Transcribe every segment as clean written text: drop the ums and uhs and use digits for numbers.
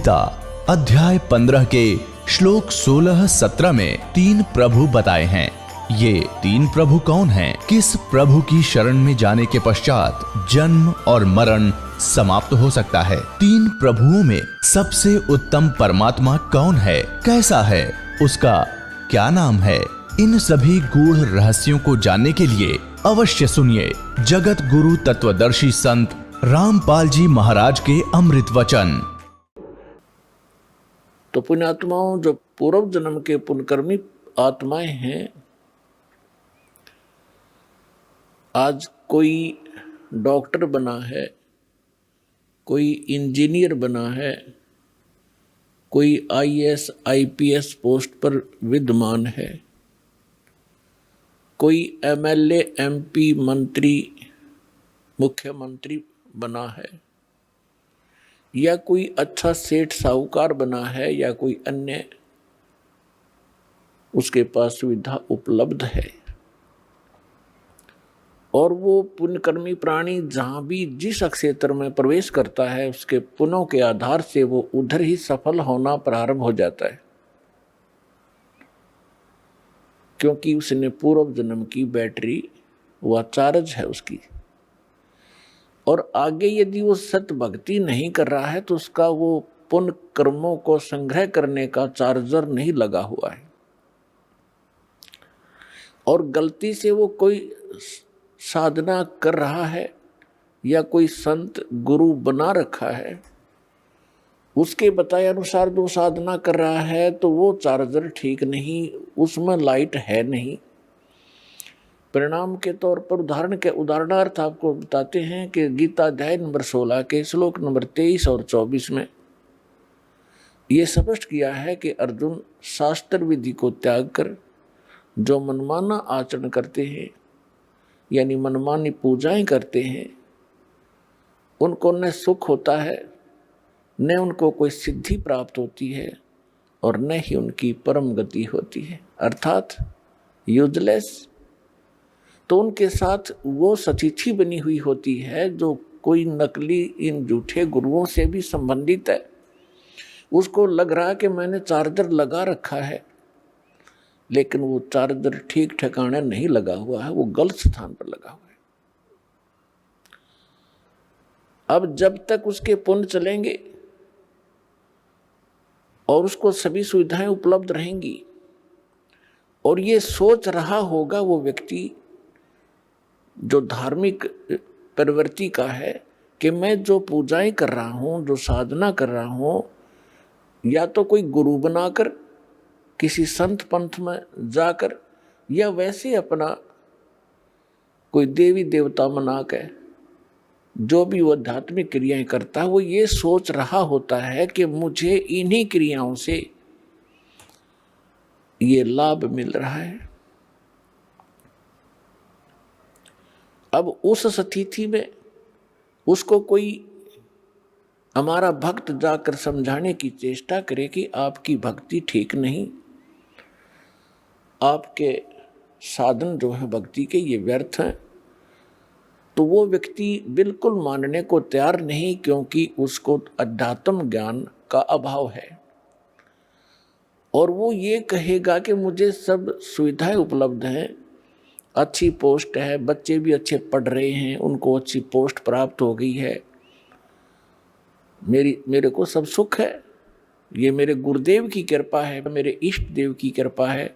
गीता अध्याय 15 के श्लोक 16-17 में 3 प्रभु बताए हैं। ये 3 प्रभु कौन हैं? किस प्रभु की शरण में जाने के पश्चात जन्म और मरण समाप्त हो सकता है? 3 प्रभुओं में सबसे उत्तम परमात्मा कौन है? कैसा है? उसका क्या नाम है? इन सभी गूढ़ रहस्यों को जानने के लिए अवश्य सुनिए जगत गुरु तत्वदर्शी संत रामपाल जी महाराज के अमृत वचन। तो पुण्यात्माओं, जो पूर्व जन्म के पुण्यकर्मी आत्माएं हैं, आज कोई डॉक्टर बना है, कोई इंजीनियर बना है, कोई आईएएस आईपीएस पोस्ट पर विद्यमान है, कोई एमएलए एमपी मंत्री मुख्यमंत्री बना है, या कोई अच्छा सेठ साहूकार बना है, या कोई अन्य उसके पास सुविधा उपलब्ध है। और वो पुण्यकर्मी प्राणी जहां भी जिस क्षेत्र में प्रवेश करता है, उसके पुण्यों के आधार से वो उधर ही सफल होना प्रारंभ हो जाता है, क्योंकि उसने पूर्व जन्म की बैटरी वह चार्ज है उसकी। और आगे यदि वो सत भक्ति नहीं कर रहा है तो उसका वो पुण्य कर्मों को संग्रह करने का चार्जर नहीं लगा हुआ है, और गलती से वो कोई साधना कर रहा है या कोई संत गुरु बना रखा है, उसके बताए अनुसार जो साधना कर रहा है, तो वो चार्जर ठीक नहीं, उसमें लाइट है नहीं। परिणाम के तौर पर उदाहरणार्थ आपको बताते हैं कि गीता अध्याय नंबर 16 के श्लोक नंबर 23 और 24 में ये स्पष्ट किया है कि अर्जुन शास्त्र विधि को त्याग कर जो मनमाना आचरण करते हैं, यानी मनमानी पूजाएं करते हैं, उनको न सुख होता है, न उनको कोई सिद्धि प्राप्त होती है, और न ही उनकी परम गति होती है, अर्थात यूजलेस। तो उनके साथ वो सतिथि बनी हुई होती है जो कोई नकली इन झूठे गुरुओं से भी संबंधित है। उसको लग रहा है कि मैंने चार्जर लगा रखा है, लेकिन वो चार्जर ठीक ठिकाने नहीं लगा हुआ है, वो गलत स्थान पर लगा हुआ है। अब जब तक उसके पुण्य चलेंगे और उसको सभी सुविधाएं उपलब्ध रहेंगी, और ये सोच रहा होगा वो व्यक्ति जो धार्मिक प्रवृत्ति का है कि मैं जो पूजाएं कर रहा हूं, जो साधना कर रहा हूं, या तो कोई गुरु बनाकर किसी संत पंथ में जाकर, या वैसे अपना कोई देवी देवता मना के जो भी वो आध्यात्मिक क्रियाएं करता है, वो ये सोच रहा होता है कि मुझे इन्हीं क्रियाओं से ये लाभ मिल रहा है। अब उस स्थिति में उसको कोई हमारा भक्त जाकर समझाने की चेष्टा करे कि आपकी भक्ति ठीक नहीं, आपके साधन जो है भक्ति के ये व्यर्थ हैं, तो वो व्यक्ति बिल्कुल मानने को तैयार नहीं, क्योंकि उसको अध्यात्म ज्ञान का अभाव है। और वो ये कहेगा कि मुझे सब सुविधाएं उपलब्ध हैं, अच्छी पोस्ट है, बच्चे भी अच्छे पढ़ रहे हैं, उनको अच्छी पोस्ट प्राप्त हो गई है, मेरे को सब सुख है, ये मेरे गुरुदेव की कृपा है, मेरे इष्ट देव की कृपा है।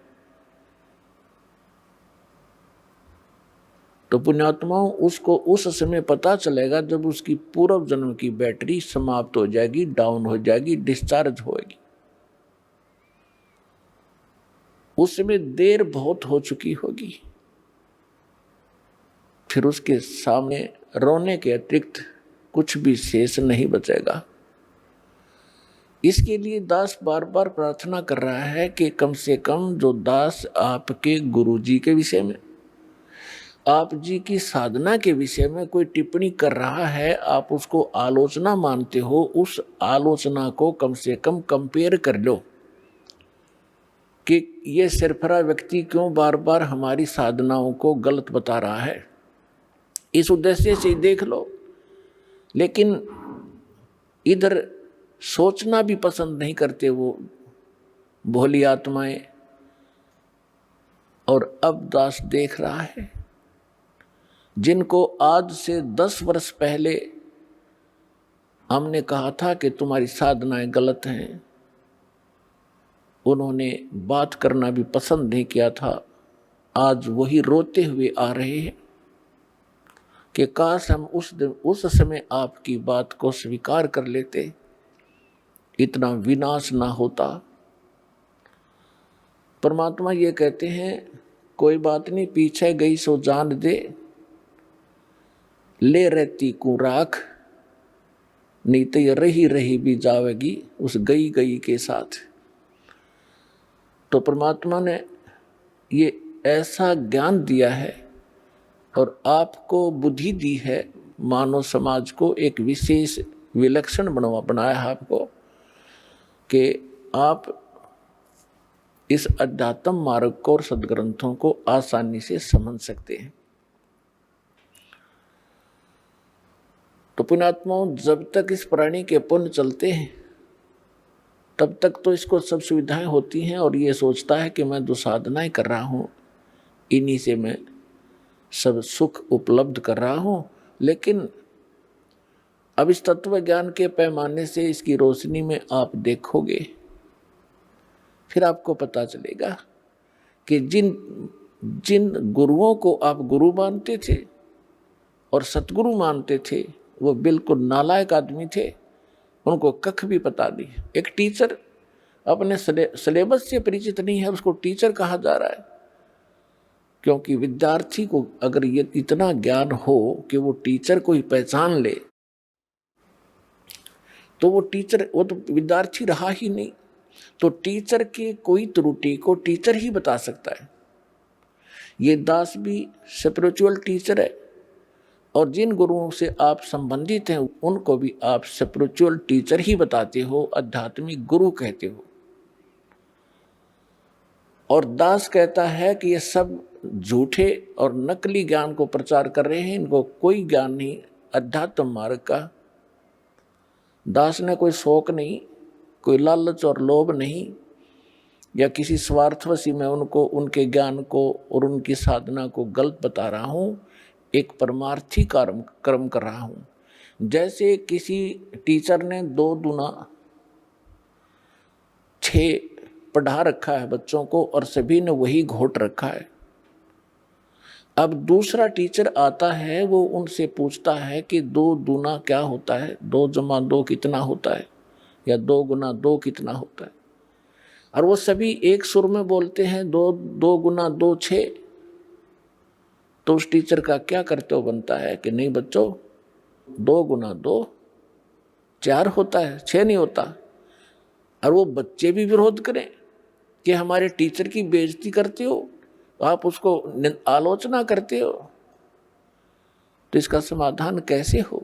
तो पुण्यात्माओं, उसको उस समय पता चलेगा जब उसकी पूर्व जन्म की बैटरी समाप्त हो जाएगी, डाउन हो जाएगी, डिस्चार्ज होगी। उस समय देर बहुत हो चुकी होगी, फिर उसके सामने रोने के अतिरिक्त कुछ भी शेष नहीं बचेगा। इसके लिए दास बार बार प्रार्थना कर रहा है कि कम से कम जो दास आपके गुरु जी के विषय में, आप जी की साधना के विषय में कोई टिप्पणी कर रहा है, आप उसको आलोचना मानते हो, उस आलोचना को कम से कम कंपेयर कर लो कि ये सिरफरा व्यक्ति क्यों बार बार हमारी साधनाओं को गलत बता रहा है, इस उद्देश्य से देख लो। लेकिन इधर सोचना भी पसंद नहीं करते वो भोली आत्माएं। और अब दास देख रहा है, जिनको आज से 10 वर्ष पहले हमने कहा था कि तुम्हारी साधनाएं गलत हैं, उन्होंने बात करना भी पसंद नहीं किया था, आज वही रोते हुए आ रहे हैं कि काश हम उस समय आपकी बात को स्वीकार कर लेते, इतना विनाश ना होता। परमात्मा ये कहते हैं, कोई बात नहीं, पीछे गई सो जान दे, ले रहती को राख, नहीं तो ये रही रही भी जावेगी उस गई गई के साथ। तो परमात्मा ने ये ऐसा ज्ञान दिया है और आपको बुद्धि दी है, मानव समाज को एक विशेष विलक्षण बनाया है आपको, कि आप इस अध्यात्म मार्ग को और सदग्रंथों को आसानी से समझ सकते हैं। तो पुण्यात्माओं, जब तक इस प्राणी के पुण्य चलते हैं तब तक तो इसको सब सुविधाएं होती हैं और ये सोचता है कि मैं जो साधनाएं कर रहा हूँ इन्हीं से मैं सब सुख उपलब्ध कर रहा हूँ। लेकिन अब इस तत्व ज्ञान के पैमाने से इसकी रोशनी में आप देखोगे, फिर आपको पता चलेगा कि जिन गुरुओं को आप गुरु मानते थे और सतगुरु मानते थे, वो बिल्कुल नालायक आदमी थे, उनको कख भी पता नहीं। एक टीचर अपने सिलेबस से परिचित नहीं है, उसको टीचर कहा जा रहा है, क्योंकि विद्यार्थी को अगर ये इतना ज्ञान हो कि वो टीचर को ही पहचान ले, तो वो तो विद्यार्थी रहा ही नहीं। तो टीचर की कोई त्रुटि को टीचर ही बता सकता है। ये दास भी स्पिरिचुअल टीचर है, और जिन गुरुओं से आप संबंधित हैं उनको भी आप स्पिरिचुअल टीचर ही बताते हो, आध्यात्मिक गुरु कहते हो। और दास कहता है कि ये सब झूठे और नकली ज्ञान को प्रचार कर रहे हैं, इनको कोई ज्ञान नहीं अध्यात्म मार्ग का। दास ने कोई शौक नहीं, कोई लालच और लोभ नहीं, या किसी स्वार्थवशी में उनको उनके ज्ञान को और उनकी साधना को गलत बता रहा हूँ, एक परमार्थी कर्म कर रहा हूँ। जैसे किसी टीचर ने 2 दूना 6 पढ़ा रखा है बच्चों को और सभी ने वही घोट रखा है। अब दूसरा टीचर आता है, वो उनसे पूछता है कि 2 दूना क्या होता है, 2 जमा 2 कितना होता है, या 2 गुना 2 कितना होता है। और वो सभी एक सुर में बोलते हैं 2 गुना 2 6। तो उस टीचर का क्या कर्तव्य बनता है कि नहीं बच्चों, 2 गुना 2 4 होता है, 6 नहीं होता। और वो बच्चे भी विरोध करें कि हमारे टीचर की बेइज्जती करते हो, आप उसको आलोचना करते हो, तो इसका समाधान कैसे हो।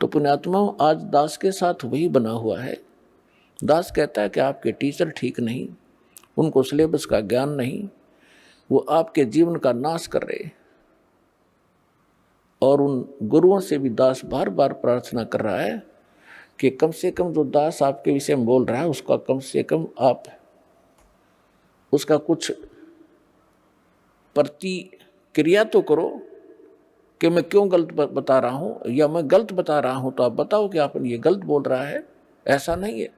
तो पुण्यात्माओं, आज दास के साथ वही बना हुआ है। दास कहता है कि आपके टीचर ठीक नहीं, उनको सिलेबस का ज्ञान नहीं, वो आपके जीवन का नाश कर रहे। और उन गुरुओं से भी दास बार बार प्रार्थना कर रहा है कि कम से कम जो दास आपके विषय में बोल रहा है उसका कम से कम आप उसका कुछ प्रतिक्रिया तो करो कि मैं क्यों गलत बता रहा हूँ, या मैं गलत बता रहा हूँ तो आप बताओ कि आप ये गलत बोल रहा है, ऐसा नहीं है।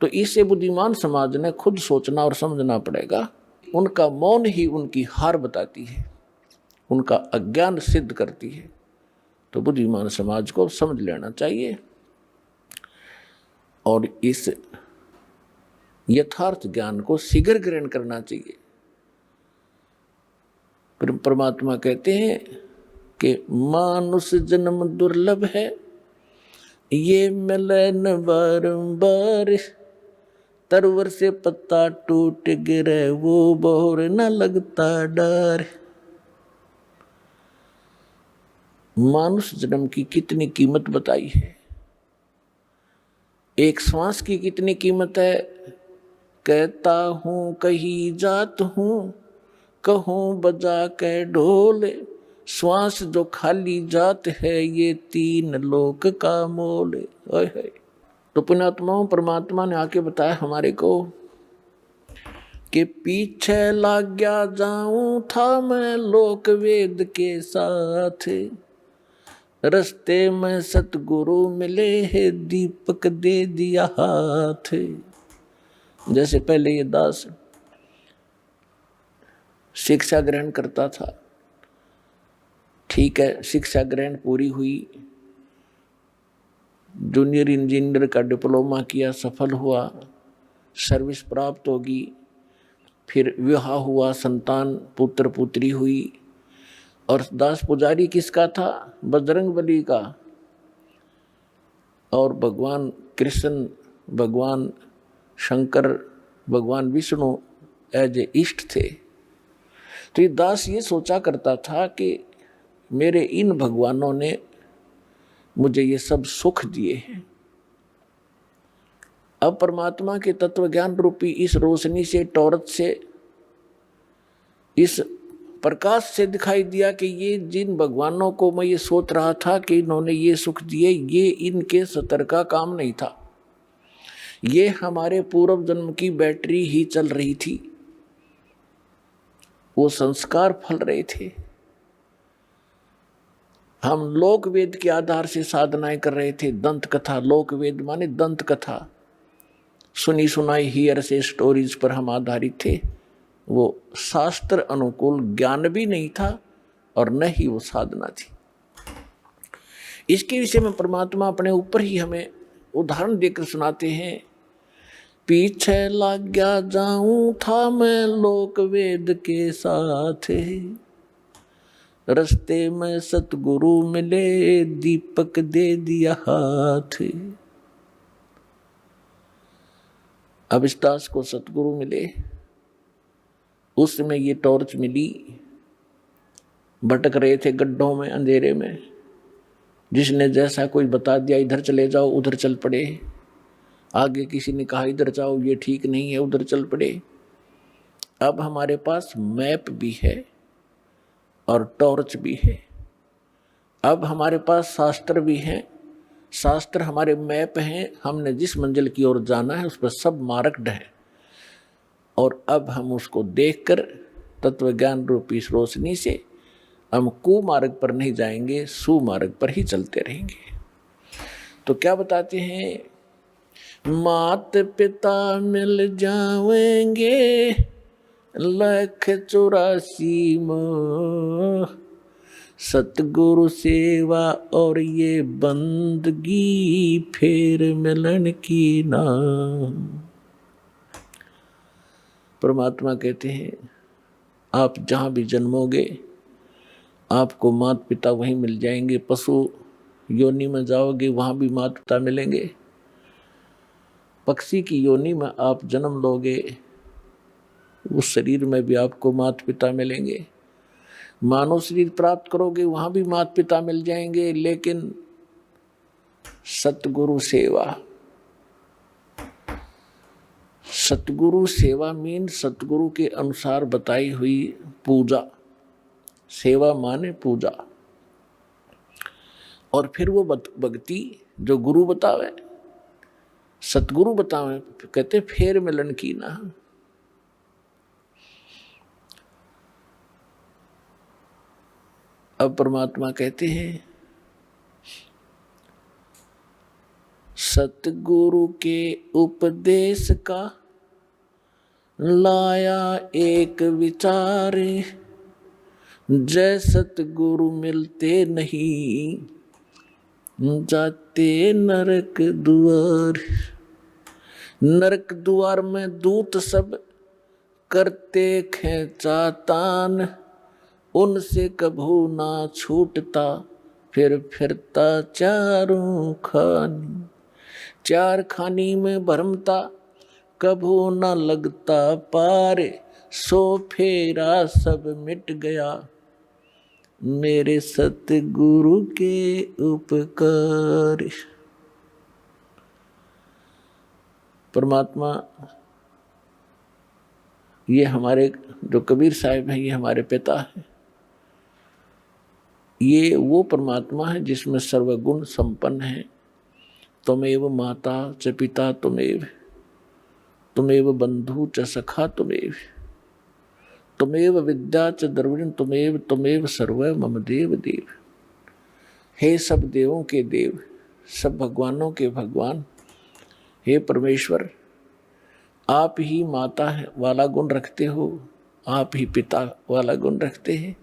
तो इससे बुद्धिमान समाज ने खुद सोचना और समझना पड़ेगा। उनका मौन ही उनकी हार बताती है, उनका अज्ञान सिद्ध करती है। तो बुद्धिमान समाज को समझ लेना चाहिए और इस यथार्थ ज्ञान को शीघ्र ग्रहण करना चाहिए। परमात्मा कहते हैं कि मानुष जन्म दुर्लभ है, ये मिले न बारंबार, तरवर से पत्ता टूट गिरे वो बोर न लगता डर। मानुष जन्म की कितनी कीमत बताई है, एक श्वास की कितनी कीमत है। कहता हूँ कहीं जात हूँ, कहूँ बजा के ढोल, श्वास जो खाली जात है ये तीन लोक का मोल। ओए होए। तो पुण्यात्माओं, परमात्मा ने आके बताया हमारे को कि पीछे लाग गया जाऊं था मैं लोक वेद के साथ, रस्ते में सतगुरु मिले है दीपक दे दिया हाथ। जैसे पहले ये दास शिक्षा ग्रहण करता था, ठीक है, शिक्षा ग्रहण पूरी हुई, जूनियर इंजीनियर का डिप्लोमा किया, सफल हुआ, सर्विस प्राप्त होगी, फिर विवाह हुआ, संतान पुत्र पुत्री हुई। और दास पुजारी किसका था? बजरंगबली का। और भगवान कृष्ण, भगवान शंकर, भगवान विष्णु एज ए इष्ट थे। तो ये दास ये सोचा करता था कि मेरे इन भगवानों ने मुझे ये सब सुख दिए हैं। अब परमात्मा के तत्व ज्ञान रूपी इस रोशनी से, टॉर्च से, इस प्रकाश से दिखाई दिया कि ये जिन भगवानों को मैं ये सोच रहा था कि इन्होंने ये सुख दिए, ये इनके सतर का काम नहीं था, ये हमारे पूर्व जन्म की बैटरी ही चल रही थी, वो संस्कार फल रहे थे। हम लोक वेद के आधार से साधनाएं कर रहे थे। दंत कथा, लोक वेद माने दंत कथा, सुनी सुनाई हियर से स्टोरीज पर हम आधारित थे। वो शास्त्र अनुकूल ज्ञान भी नहीं था और न ही वो साधना थी। इसके विषय में परमात्मा अपने ऊपर ही हमें उदाहरण देकर सुनाते हैं। पीछे लग गया जाऊं था मैं लोक वेद के साथ, रस्ते में सतगुरु मिले दीपक दे दिया हाथ। अब इस दास को सतगुरु मिले, उस समय ये टॉर्च मिली। भटक रहे थे गड्ढों में, अंधेरे में, जिसने जैसा कोई बता दिया इधर चले जाओ, उधर चल पड़े। आगे किसी ने कहा इधर जाओ, ये ठीक नहीं है, उधर चल पड़े। अब हमारे पास मैप भी है और टॉर्च भी है। अब हमारे पास शास्त्र भी हैं, शास्त्र हमारे मैप हैं, हमने जिस मंजिल की ओर जाना है उस पर सब मार्क्ड है। और अब हम उसको देखकर तत्व ज्ञान रूपी इस रोशनी से हम कुमार्ग पर नहीं जाएंगे, सुमार्ग पर ही चलते रहेंगे। तो क्या बताते हैं? मात पिता मिल जाएंगे 184 मोह, सतगुरु सेवा और ये बंदगी फिर मिलन की नाम। परमात्मा कहते हैं आप जहाँ भी जन्मोगे आपको माता पिता वहीं मिल जाएंगे। पशु योनि में जाओगे वहाँ भी माता पिता मिलेंगे। पक्षी की योनि में आप जन्म लोगे, उस शरीर में भी आपको माता पिता मिलेंगे। मानव शरीर प्राप्त करोगे वहाँ भी माता पिता मिल जाएंगे। लेकिन सतगुरु सेवा, सतगुरु सेवा मीन सतगुरु के अनुसार बताई हुई पूजा। सेवा माने पूजा। और फिर वो भक्ति जो गुरु बतावे, सतगुरु बतावे, कहते फेर मिलन की ना। अब परमात्मा कहते हैं सतगुरु के उपदेश का लाया एक विचार, जय सतगुरु मिलते नहीं जाते नरक द्वार। नरक द्वार में दूत सब करते खेचातान, उनसे कभू ना छूटता फिर फिरता चारों खानी। चार खानी में भरमता कभू ना लगता पार, सो फेरा सब मिट गया मेरे सतगुरु के उपकार। परमात्मा ये हमारे जो कबीर साहिब हैं, ये हमारे पिता हैं। ये वो परमात्मा है जिसमें सर्वगुण संपन्न है। त्वमेव माता च पिता त्वमेव बंधु च सखा त्वमेव विद्या च द्रविण त्वमेव सर्व मम देव देव। हे सब देवों के देव, सब भगवानों के भगवान, हे परमेश्वर, आप ही माता वाला गुण रखते हो, आप ही पिता वाला गुण रखते हैं,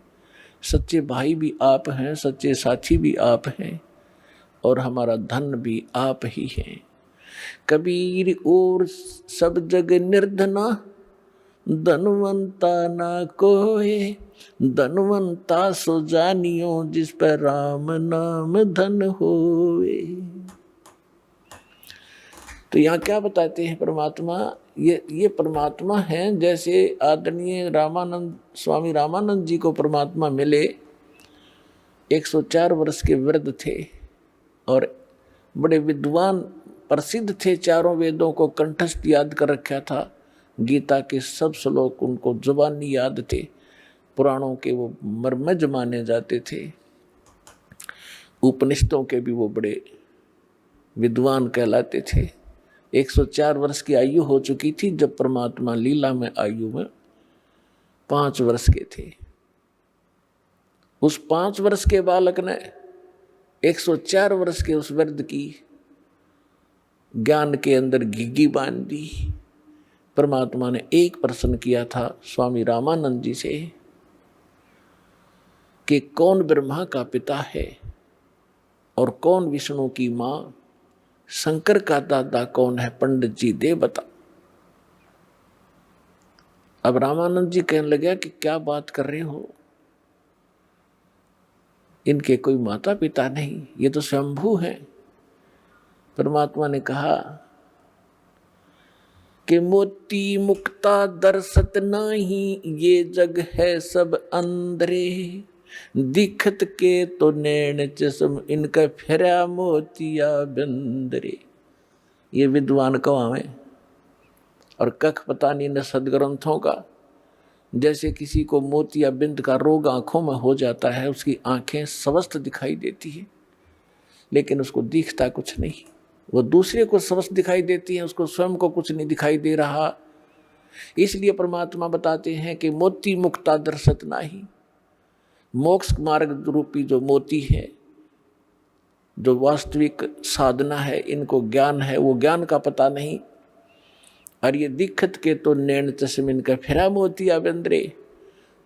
सच्चे भाई भी आप हैं, सच्चे साथी भी आप हैं, और हमारा धन भी आप ही हैं। कबीर और सब जग निर्धना, धनवंता ना कोय, धनवंता सो जानियो जिस पर राम नाम धन होए। तो यहाँ क्या बताते हैं परमात्मा, ये परमात्मा है। जैसे आदरणीय रामानंद स्वामी रामानंद जी को परमात्मा मिले, 104 वर्ष के वृद्ध थे और बड़े विद्वान प्रसिद्ध थे, चारों वेदों को कंठस्थ याद कर रखा था, गीता के सब श्लोक उनको जुबानी याद थे, पुराणों के वो मर्मज्ञ माने जाते थे, उपनिषदों के भी वो बड़े विद्वान कहलाते थे। 104 वर्ष की आयु हो चुकी थी जब परमात्मा लीला में आयु में 5 वर्ष के थे। उस 5 वर्ष के बालक ने 104 वर्ष के उस वृद्ध की ज्ञान के अंदर घिघी बांध दी। परमात्मा ने एक प्रश्न किया था स्वामी रामानंद जी से कि कौन ब्रह्मा का पिता है और कौन विष्णु की माँ, शंकर का दादा कौन है, पंडित जी दे बता। अब रामानंद जी कहने लगे कि क्या बात कर रहे हो, इनके कोई माता पिता नहीं, ये तो स्वयंभू हैं। परमात्मा ने कहा कि मोती मुक्ता दर्शत नाही, ये जग है सब अंधरे, दिखत के तो नैन चश्म, इनका फेरा मोतिया बंदरे। ये विद्वान कवावे और कख पता नहीं न सदग्रंथों का। जैसे किसी को मोतिया बिंद का रोग आंखों में हो जाता है, उसकी आंखें स्वस्थ दिखाई देती है लेकिन उसको दिखता कुछ नहीं, वो दूसरे को स्वस्थ दिखाई देती है, उसको स्वयं को कुछ नहीं दिखाई दे रहा। इसलिए परमात्मा बताते हैं कि मोती मुक्ता दर्शत नाही, मोक्ष मार्ग रूपी जो मोती है, जो वास्तविक साधना है, इनको ज्ञान है, वो ज्ञान का पता नहीं। और ये दिक्कत के तो नैन चश्म, इनका फिरा मोतिया बंदरे।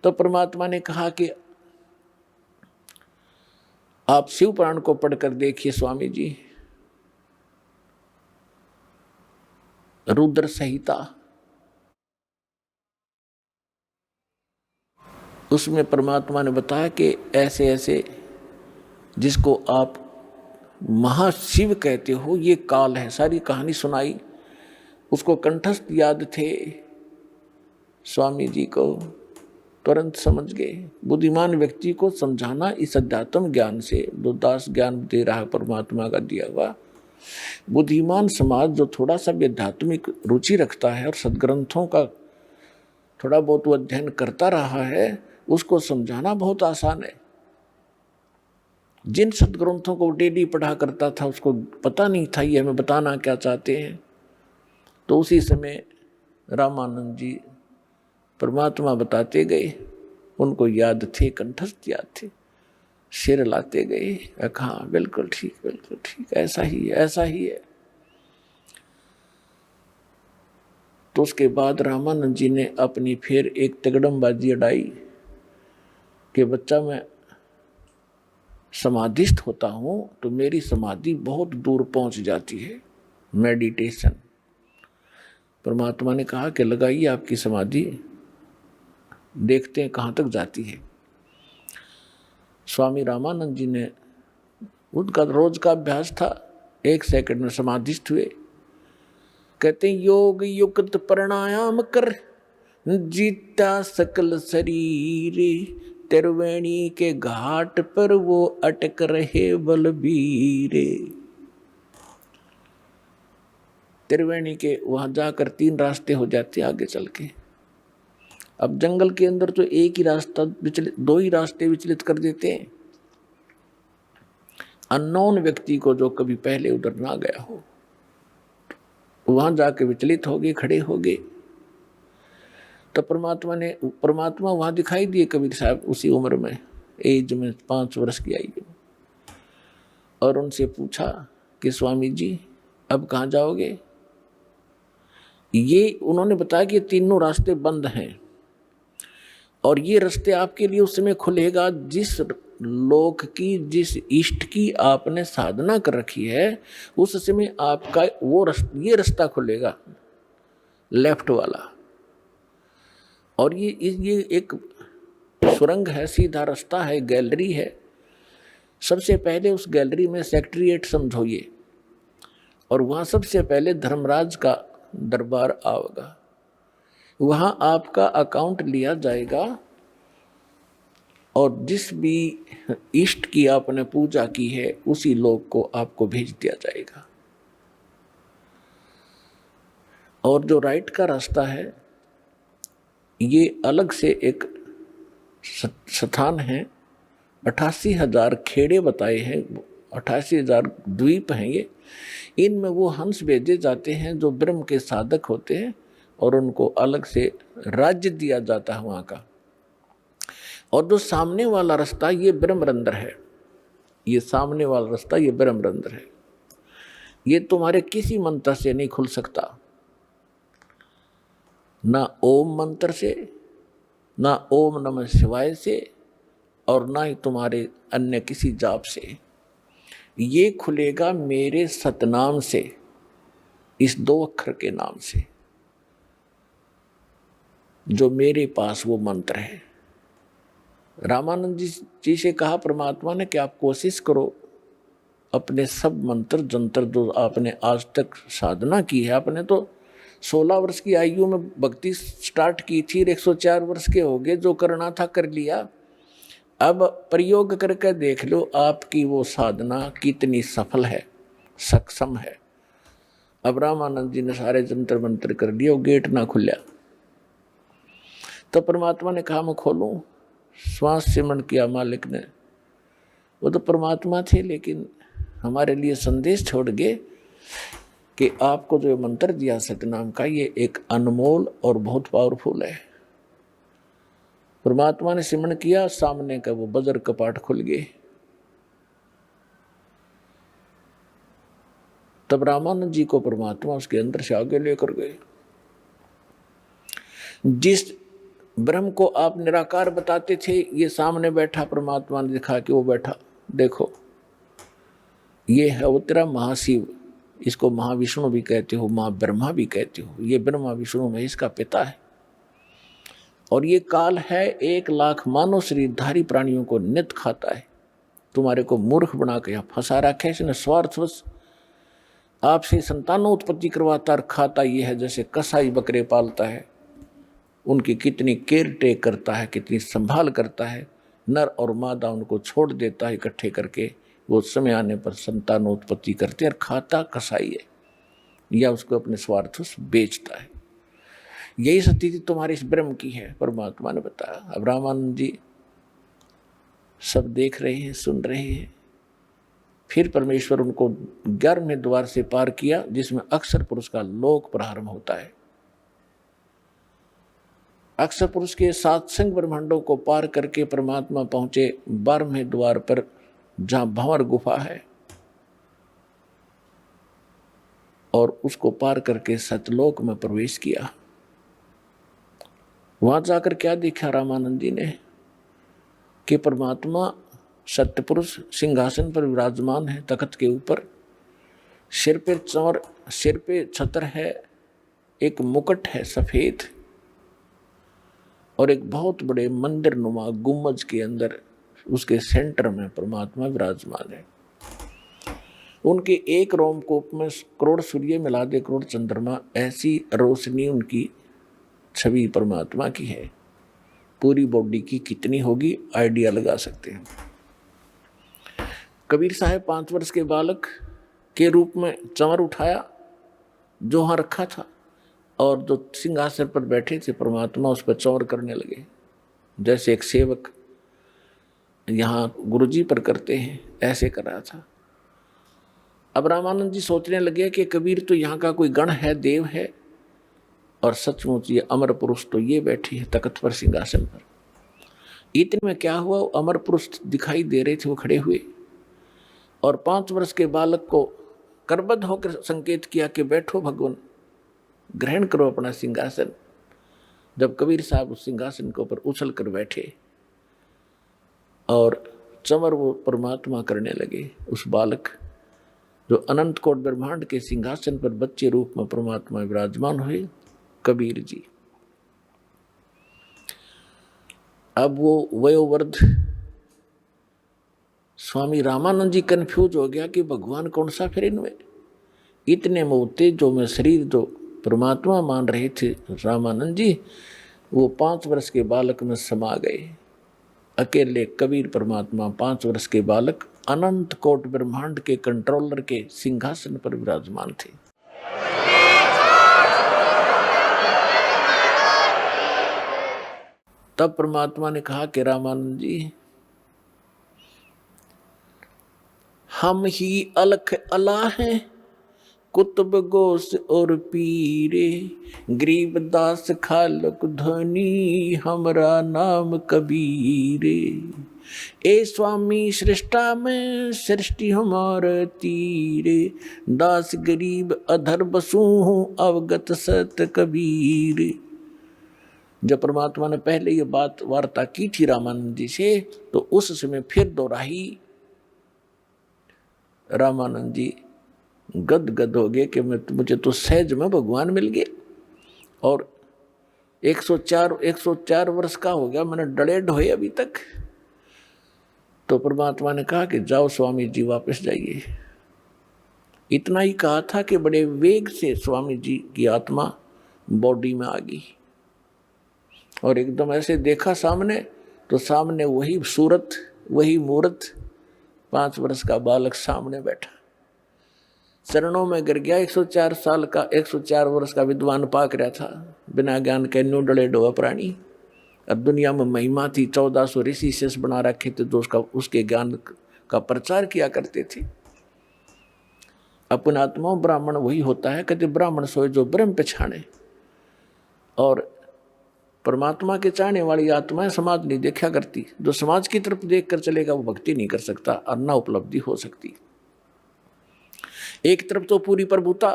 तो परमात्मा ने कहा कि आप शिव पुराण को पढ़कर देखिए स्वामी जी, रुद्र संहिता, उसमें परमात्मा ने बताया कि ऐसे ऐसे जिसको आप महाशिव कहते हो ये काल है। सारी कहानी सुनाई, उसको कंठस्थ याद थे, स्वामी जी को तुरंत समझ गए। बुद्धिमान व्यक्ति को समझाना इस अध्यात्म ज्ञान से, जो दास ज्ञान दे रहा है परमात्मा का दिया हुआ, बुद्धिमान समाज जो थोड़ा सा भी आध्यात्मिक रुचि रखता है और सदग्रंथों का थोड़ा बहुत वो अध्ययन करता रहा है, उसको समझाना बहुत आसान है। जिन सदग्रंथों को डेली पढ़ा करता था उसको पता नहीं था ये हमें बताना क्या चाहते हैं, तो उसी समय रामानंद जी परमात्मा बताते गए, उनको याद थे, कंठस्थ याद थे, सिर लाते गए, कहा बिल्कुल ठीक, ऐसा ही है, ऐसा ही है। तो उसके बाद रामानंद जी ने अपनी फिर एक तगड़मबाजी अड़ाई कि बच्चा मैं समाधिस्थ होता हूं तो मेरी समाधि बहुत दूर पहुंच जाती है, मेडिटेशन। परमात्मा ने कहा कि लगाइए आपकी समाधि, देखते हैं कहाँ तक जाती है। स्वामी रामानंद जी ने, उनका रोज का अभ्यास था, 1 सेकंड में समाधिस्थ हुए। कहते हैं योग युक्त प्राणायाम कर, जीता सकल शरीर, त्रिवेणी के घाट पर वो अटक रहे बलबीरे। त्रिवेणी के वहां जाकर 3 रास्ते हो जाते आगे चल के। अब जंगल के अंदर तो एक ही रास्ता विचलित, 2 ही रास्ते विचलित कर देते हैं, अननोन व्यक्ति को जो कभी पहले उधर ना गया हो, वहां जाके विचलित हो गए, खड़े हो गए। तो परमात्मा वहां दिखाई दिए कबीर साहब उसी उम्र में, एज में 5 वर्ष की आयु, और उनसे पूछा कि स्वामी जी अब कहाँ जाओगे? ये उन्होंने बताया कि तीनों रास्ते बंद हैं और ये रास्ते आपके लिए उस समय खुलेगा जिस लोक की, जिस इष्ट की आपने साधना कर रखी है, उस समय आपका ये रास्ता खुलेगा, लेफ्ट वाला। और ये एक सुरंग है, सीधा रास्ता है, गैलरी है। सबसे पहले उस गैलरी में सेक्रेटरीएट समझोइए, और वहाँ सबसे पहले धर्मराज का दरबार आएगा। वहाँ आपका अकाउंट लिया जाएगा और जिस भी इष्ट की आपने पूजा की है उसी लोक को आपको भेज दिया जाएगा। और जो राइट का रास्ता है ये अलग से एक स्थान है, 88,000 खेड़े बताए हैं, 88,000 द्वीप हैं ये। इनमें वो हंस भेजे जाते हैं जो ब्रह्म के साधक होते हैं और उनको अलग से राज्य दिया जाता है वहाँ का। और जो सामने वाला रास्ता ये ब्रह्मरंध्र है, ये सामने वाला रास्ता ये ब्रह्मरंध्र है। ये तुम्हारे किसी मंत्र से नहीं खुल सकता, ना ओम मंत्र से, ना ओम नमः शिवाय से, और ना ही तुम्हारे अन्य किसी जाप से। ये खुलेगा मेरे सतनाम से, इस 2 अक्षर के नाम से, जो मेरे पास वो मंत्र है। रामानंद जी से कहा परमात्मा ने कि आप कोशिश करो अपने सब मंत्र जंतर जो आपने आज तक साधना की है। आपने तो 16 वर्ष की आयु में भक्ति स्टार्ट की थी, 104 वर्ष के हो गए, जो करना था कर लिया। अब प्रयोग करके देख लो आपकी वो साधना कितनी सफल है, सक्षम है। अब रामानंद जी ने सारे जंतर मंत्र कर लिए, वो गेट ना खुला। तो परमात्मा ने कहा मैं खोलूं। श्वास सिमरण किया मालिक ने। वो तो परमात्मा थे लेकिन हमारे लिए संदेश छोड़ गए कि आपको जो मंत्र दिया सतनाम का ये एक अनमोल और बहुत पावरफुल है। परमात्मा ने सिमरण किया, सामने का वो बजर कपाट खुल गए। तब रामानंद जी को परमात्मा उसके अंदर से आगे लेकर गए। जिस ब्रह्म को आप निराकार बताते थे ये सामने बैठा, परमात्मा ने दिखा कि वो बैठा, देखो ये है वो तेरा महाशिव। इसको महाविष्णु भी कहते हो, माँ ब्रह्मा भी कहते हो। ये ब्रह्मा विष्णु महेश का पिता है। और ये काल है 1,00,000 मानव शरीरधारी प्राणियों को नित खाता है। तुम्हारे को मूर्ख बना के यहाँ फंसा रखा है इसने स्वार्थवश। आपसे संतानों उत्पत्ति करवाता और खाता ये है जैसे कसाई बकरे पालता है, उनकी कितनी केयर टेक करता है, कितनी संभाल करता है। नर और मादा उनको छोड़ देता है इकट्ठे करके, वो समय आने पर संतानों उत्पत्ति करते हैं और खाता कसाई है या उसको अपने स्वार्थवश बेचता है। यही स्थिति तुम्हारे इस ब्रह्म की है, परमात्मा ने बताया। अब रामानंद जी सब देख रहे हैं, सुन रहे हैं। फिर परमेश्वर उनको 11वें द्वार से पार किया जिसमें अक्षर पुरुष का लोक प्रारंभ होता है। अक्षर पुरुष के सत्संग ब्रह्मांडों को पार करके परमात्मा पहुंचे 12वें द्वार पर जहां भंवर गुफा है, और उसको पार करके सतलोक में प्रवेश किया। वहां जाकर क्या देखा रामानंद जी ने कि परमात्मा सत्यपुरुष सिंहासन पर विराजमान है, तख्त के ऊपर। सिर पे चौर, सिर पे छत्र है, एक मुकुट है सफेद, और एक बहुत बड़े मंदिर नुमा गुम्बज के अंदर उसके सेंटर में परमात्मा विराजमान है। उनके एक रोमकूप में करोड़ सूर्य मिला दे करोड़ चंद्रमा, ऐसी रोशनी उनकी छवि परमात्मा की है। पूरी बॉडी की कितनी होगी आइडिया लगा सकते हैं। कबीर साहब 5 वर्ष के बालक के रूप में चंवर उठाया जो वहाँ रखा था, और जो सिंहासन पर बैठे थे परमात्मा उस पर चौर करने लगे, जैसे एक सेवक यहाँ गुरुजी पर करते हैं, ऐसे कर रहा था। अब रामानंद जी सोचने लगे कि कबीर तो यहाँ का कोई गण है, देव है, और सचमुच ये अमर पुरुष तो ये बैठे हैं तख्त पर, सिंहासन पर। इतने में क्या हुआ, अमर पुरुष दिखाई दे रहे थे, वो खड़े हुए और 5 वर्ष के बालक को करबद्ध होकर संकेत किया कि बैठो भगवान, ग्रहण करो अपना सिंहासन। जब कबीर साहब उस सिंहासन के ऊपर उछल कर बैठे और चमर वो परमात्मा करने लगे, उस बालक जो अनंत कोट ब्रह्मांड के सिंहासन पर बच्चे रूप में परमात्मा विराजमान हुए, कबीर जी। अब वो वयोवृद्ध स्वामी रामानंद जी कंफ्यूज हो गया कि भगवान कौन सा फिर इनमें। इतने मोते जो में शरीर जो परमात्मा मान रहे थे रामानंद जी, वो 5 वर्ष के बालक में समा गए। अकेले कबीर परमात्मा 5 वर्ष के बालक अनंत कोट ब्रह्मांड के कंट्रोलर के सिंहासन पर विराजमान थे। तब परमात्मा ने कहा कि रामानंद जी, हम ही अलख अला हैं, कुतुब गोस और पीरे, गरीबदास खालक धनी, हमरा नाम कबीरे। ए स्वामी सृष्टा में सृष्टि हमारे तीरे, दास गरीब अधर बसू हूँ अवगत सत कबीर। जब परमात्मा ने पहले ये बात वार्ता की थी रामानंद जी से, तो उस समय फिर दोहराई। रामानंद जी गद हो गए कि मुझे तो सहज में भगवान मिल गए, और 104 वर्ष का हो गया, मैंने डड़े ढोए अभी तक। तो परमात्मा ने कहा कि जाओ स्वामी जी वापस जाइए। इतना ही कहा था कि बड़े वेग से स्वामी जी की आत्मा बॉडी में आ गई, और एकदम ऐसे देखा सामने, तो सामने वही सूरत, वही मूर्त, 5 वर्ष का बालक सामने बैठा, चरणों में गिर गया। 104 वर्ष का विद्वान पाक रहा था, बिना ज्ञान के न्यू डले डोआ प्राणी। अब दुनिया में महिमा थी, 1400 ऋषि शेष बना रखे थे जो उसके ज्ञान का प्रचार किया करते थे। अपन आत्मा ब्राह्मण वही होता है, कहते ब्राह्मण सोए जो ब्रह्म पछाणे। और परमात्मा के चाहने वाली आत्माएं समाज नहीं देखा करती। जो समाज की तरफ देख कर चलेगा वो भक्ति नहीं कर सकता और ना उपलब्धि हो सकती। एक तरफ तो पूरी प्रभुता,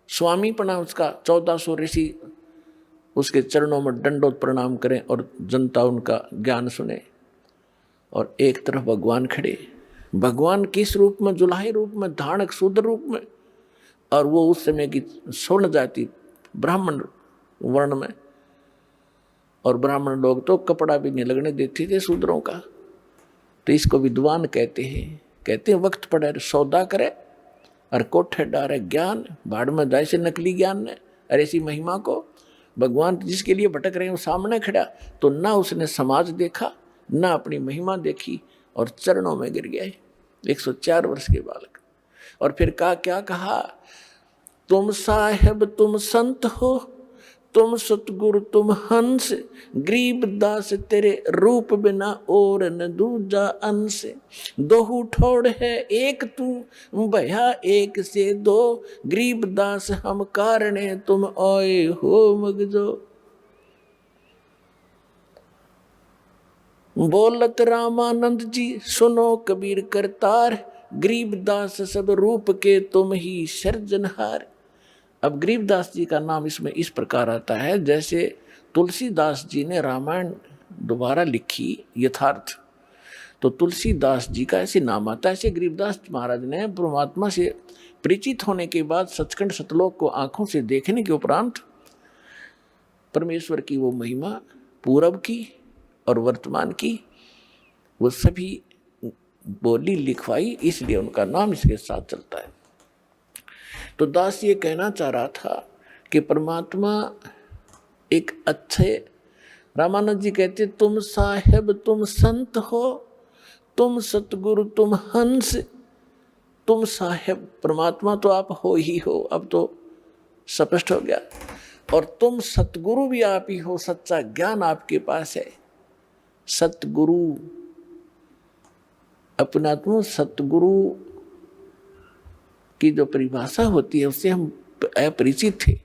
स्वामी पना उसका, 1400 ऋषि उसके चरणों में दंडोत प्रणाम करें और जनता उनका ज्ञान सुने, और एक तरफ भगवान खड़े। भगवान किस रूप में? जुलाही रूप में, धानक शूद्र रूप में, और वो उस समय की स्वर्ण जाति ब्राह्मण वर्ण में, और ब्राह्मण लोग तो कपड़ा भी नहीं लगने देते थे शूद्रों का। तो इसको विद्वान कहते हैं वक्त पड़े सौदा करे और कोठे डारे ज्ञान, भाड़ में जाए से नकली ज्ञान ने। और ऐसी महिमा को भगवान जिसके लिए भटक रहे हैं वो सामने खड़ा, तो ना उसने समाज देखा ना अपनी महिमा देखी, और चरणों में गिर गया 104 वर्ष के बालक। और फिर क्या कहा? तुम साहेब तुम संत हो, तुम सतगुरु तुम हंस, गरीब दास तेरे रूप बिना और न दूजा अंश। दोहू ठोड़ है एक तू भया एक से दो, गरीब दास हम कारणे तुम आए हो मगजो। बोलत रामानंद जी सुनो कबीर करतार, गरीब दास सब रूप के तुम ही सर्जनहार। अब गरीबदास जी का नाम इसमें इस प्रकार आता है जैसे तुलसीदास जी ने रामायण दोबारा लिखी यथार्थ, तो तुलसीदास जी का ऐसे नाम आता है। ऐसे गरीबदास महाराज ने परमात्मा से परिचित होने के बाद सचखंड सतलोक को आंखों से देखने के उपरांत परमेश्वर की वो महिमा पूरब की और वर्तमान की वो सभी बोली लिखवाई, इसलिए उनका नाम इसके साथ चलता है। तो दास ये कहना चाह रहा था कि परमात्मा एक अच्छे, रामानंद जी कहते तुम साहेब तुम संत हो, तुम सतगुरु तुम हंस। तुम साहेब परमात्मा तो आप हो ही हो, अब तो स्पष्ट हो गया, और तुम सतगुरु भी आप ही हो, सच्चा ज्ञान आपके पास है। सतगुरु अपना तुम सतगुरु की जो परिभाषा होती है उससे हम अपरिचित थे।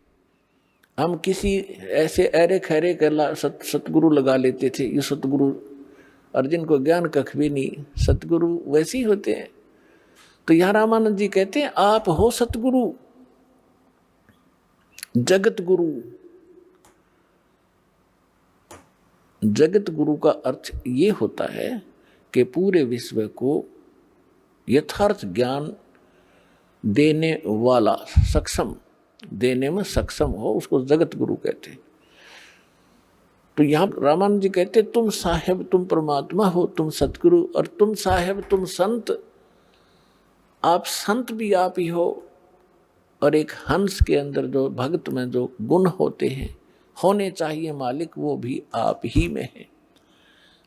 हम किसी ऐसे अरे खैरे का सतगुरु लगा लेते थे। ये सतगुरु, और जिनको ज्ञान कख भी नहीं, सतगुरु वैसे ही होते हैं। तो यहाँ रामानंद जी कहते हैं आप हो सतगुरु, जगत गुरु। जगत गुरु का अर्थ ये होता है कि पूरे विश्व को यथार्थ ज्ञान देने वाला, सक्षम, देने में सक्षम हो, उसको जगत गुरु कहते हैं। तो यहाँ रामानंद जी कहते तुम साहेब, तुम परमात्मा हो, तुम सतगुरु, और तुम साहेब, तुम संत। आप संत भी आप ही हो, और एक हंस के अंदर जो भक्त में जो गुण होते हैं, होने चाहिए मालिक, वो भी आप ही में है।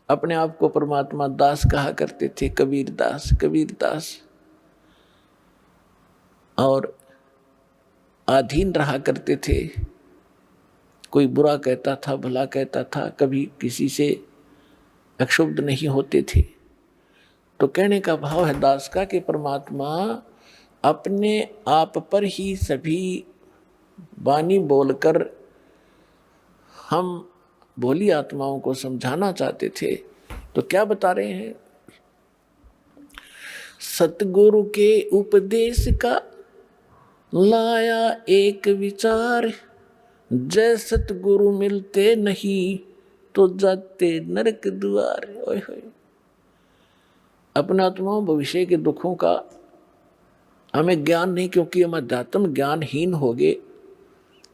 अपने आप को परमात्मा दास कहा करते थे, कबीर दास, कबीर दास, और अधीन रहा करते थे। कोई बुरा कहता था, भला कहता था, कभी किसी से अक्षुब्ध नहीं होते थे। तो कहने का भाव है दास का कि परमात्मा अपने आप पर ही सभी वाणी बोलकर हम भोली आत्माओं को समझाना चाहते थे। तो क्या बता रहे हैं? सतगुरु के उपदेश का लाया एक विचार, जय सतगुरु मिलते नहीं तो जाते नरक द्वार। ओए होए, अपना आत्माओं भविष्य के दुखों का हमें ज्ञान नहीं, क्योंकि हम अध्यात्म ज्ञानहीन हो गए।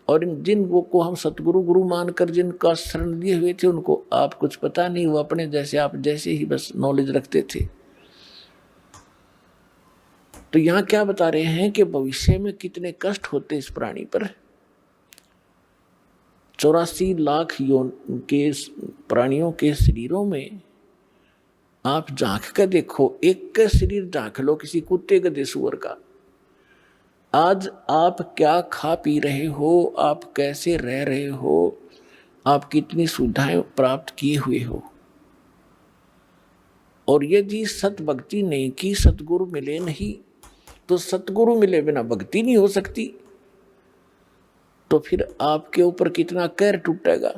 और जिन वो को हम सतगुरु गुरु मानकर जिनका शरण लिए हुए थे, उनको आप कुछ पता नहीं, वो अपने जैसे आप जैसे ही बस नॉलेज रखते थे। तो यहाँ क्या बता रहे हैं कि भविष्य में कितने कष्ट होते इस प्राणी पर। 84 लाख योन के प्राणियों के शरीरों में आप झांक कर देखो, एक का शरीर झांक लो किसी कुत्ते गधे सुअर का। आज आप क्या खा पी रहे हो, आप कैसे रह रहे हो, आप कितनी सुविधाएं प्राप्त किए हुए हो। और यदि सत भक्ति नहीं की, सतगुरु मिले नहीं, तो सतगुरु मिले बिना भक्ति नहीं हो सकती। तो फिर आपके ऊपर कितना कहर टूटेगा।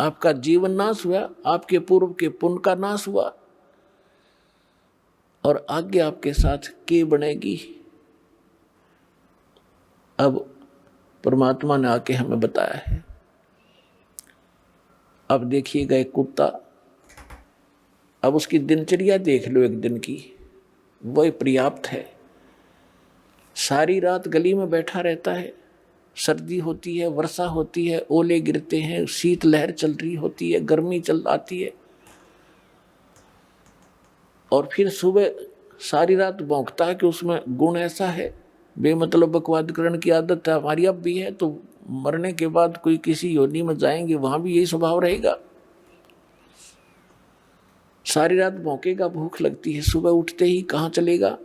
आपका जीवन नाश हुआ, आपके पूर्व के पुण्य का नाश हुआ, और आगे आपके साथ के बनेगी। अब परमात्मा ने आके हमें बताया है। अब देखिएगा एक कुत्ता, अब उसकी दिनचर्या देख लो एक दिन की, वही पर्याप्त है। सारी रात गली में बैठा रहता है, सर्दी होती है, वर्षा होती है, ओले गिरते हैं, शीत लहर चल रही होती है, गर्मी चल आती है, और फिर सुबह सारी रात भौंकता है कि उसमें गुण ऐसा है, बेमतलब बकवादकरण की आदत है, हमारी अब भी है। तो मरने के बाद कोई किसी योनि में जाएंगे, वहां भी यही स्वभाव रहेगा। सारी रात भौंकेगा, भूख लगती है, सुबह उठते ही कहाँ चलेगा?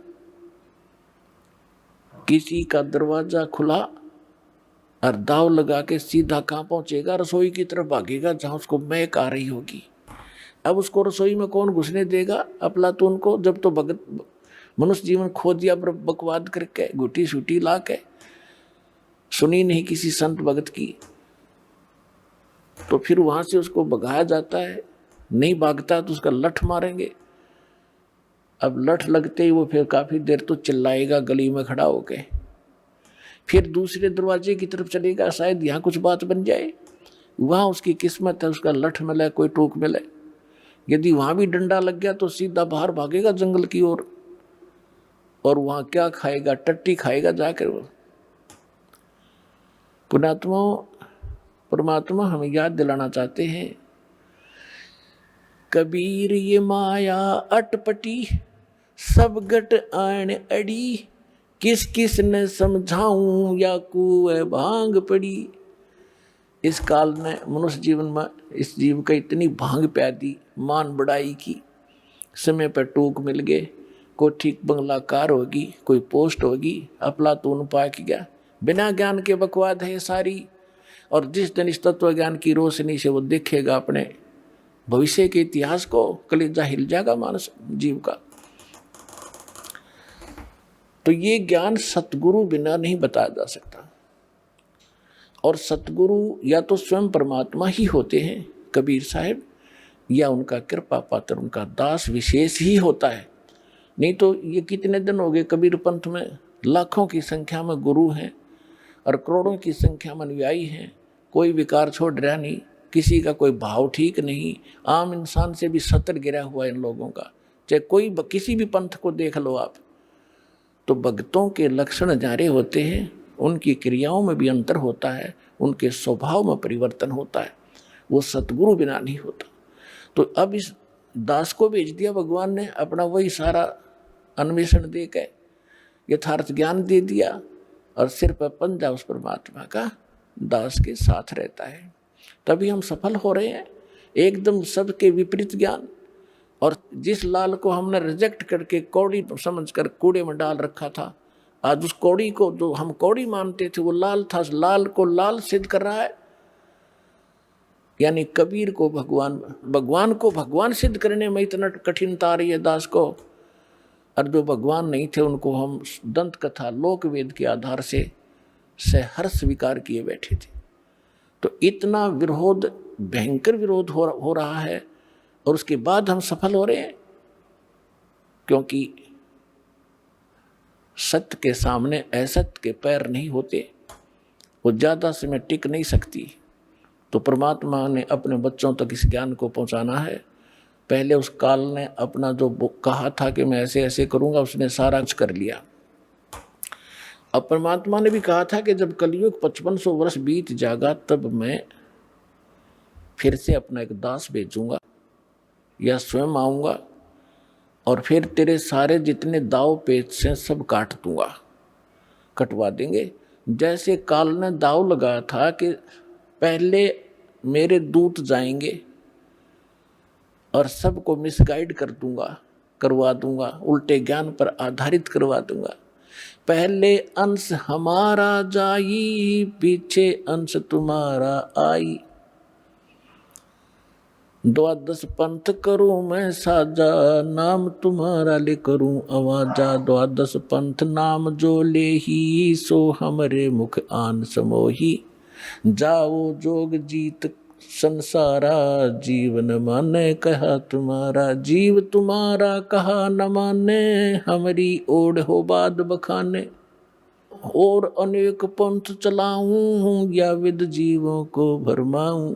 किसी का दरवाजा खुला और दाव लगा के सीधा कहाँ पहुंचेगा? रसोई की तरफ भागेगा, जहां उसको महक आ रही होगी। अब उसको रसोई में कौन घुसने देगा? अफलातून को। जब तो भगत मनुष्य जीवन खो दिया बकवाद करके, घुटी सूटी ला के, सुनी नहीं किसी संत भगत की, तो फिर वहां से उसको भगाया जाता है। नहीं भागता तो उसका लठ मारेंगे। अब लठ लगते ही वो फिर काफी देर तो चिल्लाएगा गली में खड़ा होके, फिर दूसरे दरवाजे की तरफ चलेगा, शायद यहाँ कुछ बात बन जाए। वहां उसकी किस्मत है, उसका लठ मिले, कोई टोक मिले। यदि वहां भी डंडा लग गया तो सीधा बाहर भागेगा जंगल की ओर, और वहां क्या खाएगा? टट्टी खाएगा जाकर। वो पुणात्मा परमात्मा हमें याद दिलाना चाहते हैं, कबीर ये माया अटपटी, सब गट आन अड़ी, किस किस ने समझाऊं या कुएं भांग पड़ी। इस काल ने मनुष्य जीवन में इस जीव का इतनी भांग प्यादी, मान बढ़ाई की, समय पर टूक मिल गए, कोई ठीक बंगला कार होगी, कोई पोस्ट होगी, अफलातून पाक गया। बिना ज्ञान के बकवाद है सारी। और जिस दिन इस तत्व ज्ञान की रोशनी से वो देखेगा अपने भविष्य के इतिहास को, कलेजा हिल जाएगा मानस जीव का। तो ये ज्ञान सतगुरु बिना नहीं बताया जा सकता। और सतगुरु या तो स्वयं परमात्मा ही होते हैं कबीर साहब, या उनका कृपा पात्र, उनका दास विशेष ही होता है। नहीं तो ये कितने दिन हो गए कबीर पंथ में लाखों की संख्या में गुरु हैं और करोड़ों की संख्या में अनुयायी हैं, कोई विकार छोड़ रहा नहीं, किसी का कोई भाव ठीक नहीं, आम इंसान से भी सतर गिरा हुआ है इन लोगों का। चाहे कोई किसी भी पंथ को देख लो आप, तो भक्तों के लक्षण जारे होते हैं, उनकी क्रियाओं में भी अंतर होता है, उनके स्वभाव में परिवर्तन होता है, वो सतगुरु बिना नहीं होता। तो अब इस दास को भेज दिया भगवान ने, अपना वही सारा अन्वेषण दे के यथार्थ ज्ञान दे दिया, और सिर पर पंजा उस परमात्मा का दास के साथ रहता है। तभी हम सफल हो रहे हैं। एकदम सबके विपरीत ज्ञान, और जिस लाल को हमने रिजेक्ट करके कौड़ी समझकर कूड़े में डाल रखा था, आज उस कौड़ी को जो हम कौड़ी मानते थे वो लाल था, लाल को लाल सिद्ध कर रहा है। यानी कबीर को भगवान, भगवान को भगवान सिद्ध करने में इतना कठिनता आ रही है दास को, और जो भगवान नहीं थे उनको हम दंत कथा लोक वेद के आधार से सहर्ष स्वीकार किए बैठे थे। तो इतना विरोध, भयंकर विरोध हो रहा है, और उसके बाद हम सफल हो रहे हैं, क्योंकि सत्य के सामने असत्य के पैर नहीं होते, वो ज़्यादा समय टिक नहीं सकती। तो परमात्मा ने अपने बच्चों तक इस ज्ञान को पहुंचाना है। पहले उस काल ने अपना जो कहा था कि मैं ऐसे ऐसे करूंगा, उसने सारा कुछ कर लिया। अब परमात्मा ने भी कहा था कि जब कलयुग 5500 वर्ष बीत जाएगा तब मैं फिर से अपना एक दास भेजूंगा या स्वयं आऊंगा, और फिर तेरे सारे जितने दाव पेच से सब काट दूंगा, कटवा देंगे। जैसे काल ने दाव लगाया था कि पहले मेरे दूत जाएंगे और सबको मिसगाइड कर दूंगा, करवा दूंगा, उल्टे ज्ञान पर आधारित करवा दूंगा। पहले अंश हमारा जाई, पीछे अंश तुम्हारा आई। द्वादश पंथ करूं मैं साजा, नाम तुम्हारा ले करूं आवाजा। द्वादश पंथ नाम जो ले ही, सो हमरे मुख आन समोही। जाओ जोग जीत संसारा, जीवन माने कहा तुम्हारा। जीव तुम्हारा कहा न माने, हमारी ओढ़ हो बाद बखाने। और अनेक पंथ चलाऊं, या विद जीवों को भरमाऊं।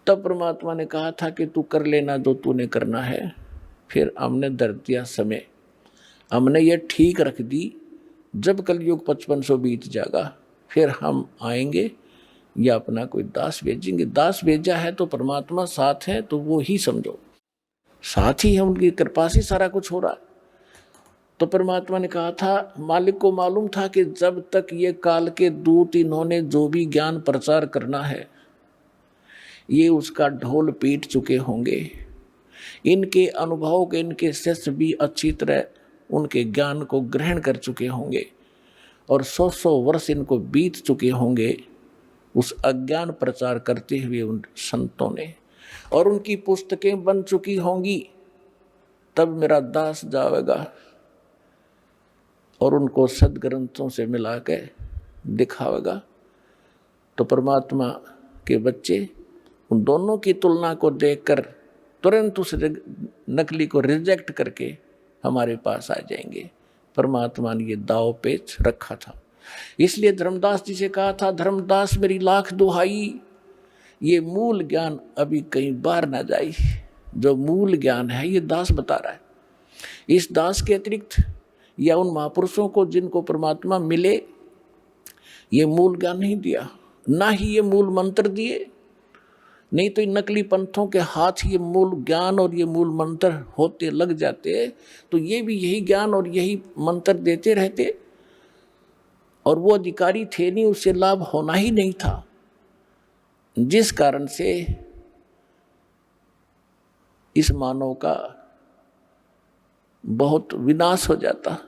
तब परमात्मा ने कहा था कि तू कर लेना जो तूने करना है। फिर हमने धर दिया समय, हमने ये ठीक रख दी, जब कलयुग 5500 बीत जाएगा फिर हम आएंगे या अपना कोई दास भेजेंगे। दास भेजा है तो परमात्मा साथ है, तो वो ही समझो साथ ही है, उनकी कृपा से सारा कुछ हो रहा है। तो परमात्मा ने कहा था, मालिक को मालूम था कि जब तक ये काल के दूत इन्होंने जो भी ज्ञान प्रचार करना है, ये उसका ढोल पीट चुके होंगे। इनके अनुभव के इनके शिष्य भी अच्छी तरह उनके ज्ञान को ग्रहण कर चुके होंगे, और 100 वर्ष इनको बीत चुके होंगे उस अज्ञान प्रचार करते हुए उन संतों ने, और उनकी पुस्तकें बन चुकी होंगी। तब मेरा दास जाएगा और उनको सदग्रंथों से मिला के दिखावेगा। तो परमात्मा के बच्चे उन दोनों की तुलना को देखकर तुरंत उस नकली को रिजेक्ट करके हमारे पास आ जाएंगे। परमात्मा ने ये दाव पेच रखा था। इसलिए धर्मदास जी से कहा था, धर्मदास मेरी लाख दुहाई, ये मूल ज्ञान अभी कहीं बाहर ना जाए। जो मूल ज्ञान है ये दास बता रहा है। इस दास के अतिरिक्त या उन महापुरुषों को जिनको परमात्मा मिले, ये मूल ज्ञान नहीं दिया, ना ही ये मूल मंत्र दिए। नहीं तो इन नकली पंथों के हाथ ये मूल ज्ञान और ये मूल मंत्र होते लग जाते, तो ये भी यही ज्ञान और यही मंत्र देते रहते, और वो अधिकारी थे नहीं, उससे लाभ होना ही नहीं था, जिस कारण से इस मानव का बहुत विनाश हो जाता।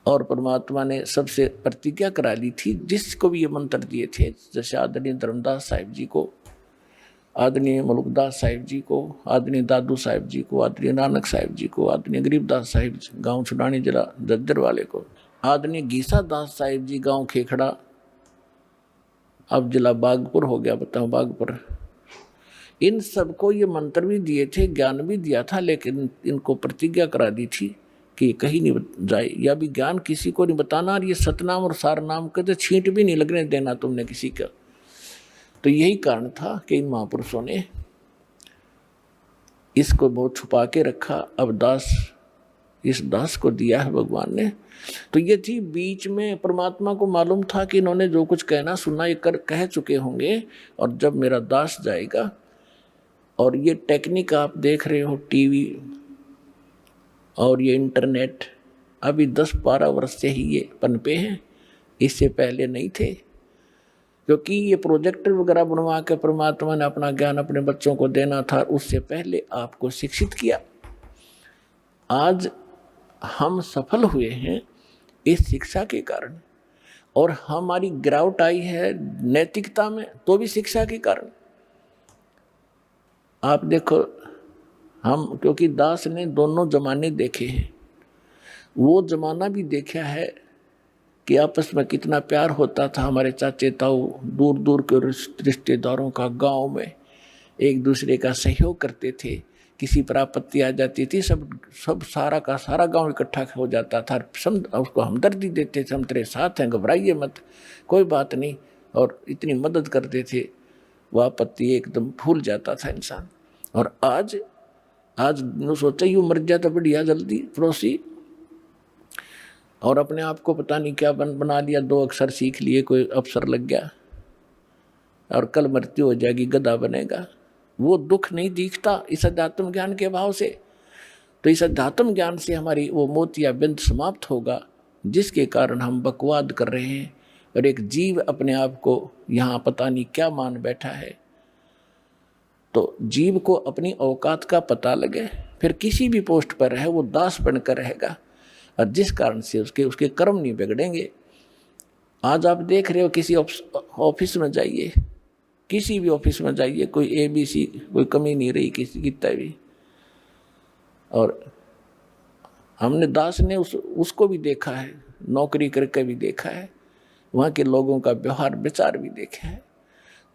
और परमात्मा ने सबसे प्रतिज्ञा करा ली थी, जिसको भी ये मंत्र दिए थे, जैसे आदरणीय धर्मदास साहिब जी को, आदरणीय मलुकदास साहिब जी को, आदरणीय दादू साहिब जी को, आदरणीय नानक साहिब जी को, आदरणीय गरीबदास साहिब गांव छुडानी जिला जज्जर वाले को, आदरणीय गीसा दास साहिब जी गांव खेखड़ा, अब जिला बागपुर हो गया, बताओ बागपुर। इन सबको ये मंत्र भी दिए थे, ज्ञान भी दिया था, लेकिन इनको प्रतिज्ञा करा दी थी कि कहीं नहीं जाए, या भी ज्ञान किसी को नहीं बताना, और ये सतनाम और सारनाम के तो छींट भी नहीं लगने देना तुमने किसी का। तो यही कारण था कि इन महापुरुषों ने इसको बहुत छुपा के रखा। अब दास, इस दास को दिया है भगवान ने। तो ये थी, बीच में परमात्मा को मालूम था कि इन्होंने जो कुछ कहना सुनना ये कह चुके होंगे, और जब मेरा दास जाएगा, और ये टेक्निक आप देख रहे हो, टीवी और ये इंटरनेट अभी 10-12 वर्ष से ही ये पनपे हैं, इससे पहले नहीं थे। क्योंकि ये प्रोजेक्टर वगैरह बनवा के परमात्मा ने अपना ज्ञान अपने बच्चों को देना था, उससे पहले आपको शिक्षित किया। आज हम सफल हुए हैं इस शिक्षा के कारण, और हमारी गिरावट आई है नैतिकता में तो भी शिक्षा के कारण। आप देखो, हम क्योंकि दास ने दोनों जमाने देखे हैं, वो जमाना भी देखा है कि आपस में कितना प्यार होता था। हमारे चाचे ताऊ दूर दूर के रिश्तेदारों का गांव में एक दूसरे का सहयोग करते थे। किसी पर आपत्ति आ जाती थी, सब सारा का सारा गांव इकट्ठा हो जाता था, उसको हमदर्दी देते थे, हम तेरे साथ हैं, घबराइए मत, कोई बात नहीं, और इतनी मदद करते थे, वह आपत्ति एकदम भूल जाता था इंसान। और आज सोचा यूँ मर जाता बढ़िया जल्दी पड़ोसी, और अपने आप को पता नहीं क्या बना लिया, 2 अक्षर सीख लिए, कोई अफसर लग गया, और कल मृत्यु हो जाएगी, गधा बनेगा। वो दुख नहीं दिखता इस अध्यात्म ज्ञान के अभाव से। तो इस अध्यात्म ज्ञान से हमारी वो मोतिया बिंद समाप्त होगा, जिसके कारण हम बकवाद कर रहे हैं, और एक जीव अपने आप को यहाँ पता नहीं क्या मान बैठा है। तो जीव को अपनी औकात का पता लगे, फिर किसी भी पोस्ट पर रहे वो दास बनकर रहेगा, और जिस कारण से उसके कर्म नहीं बिगड़ेंगे। आज आप देख रहे हो, किसी ऑफिस में जाइए, किसी भी ऑफिस में जाइए, कोई ABC कोई कमी नहीं रही किसी कितना भी। और हमने दास ने उसको भी देखा है, नौकरी करके भी देखा है, वहाँ के लोगों का व्यवहार विचार भी देखा है।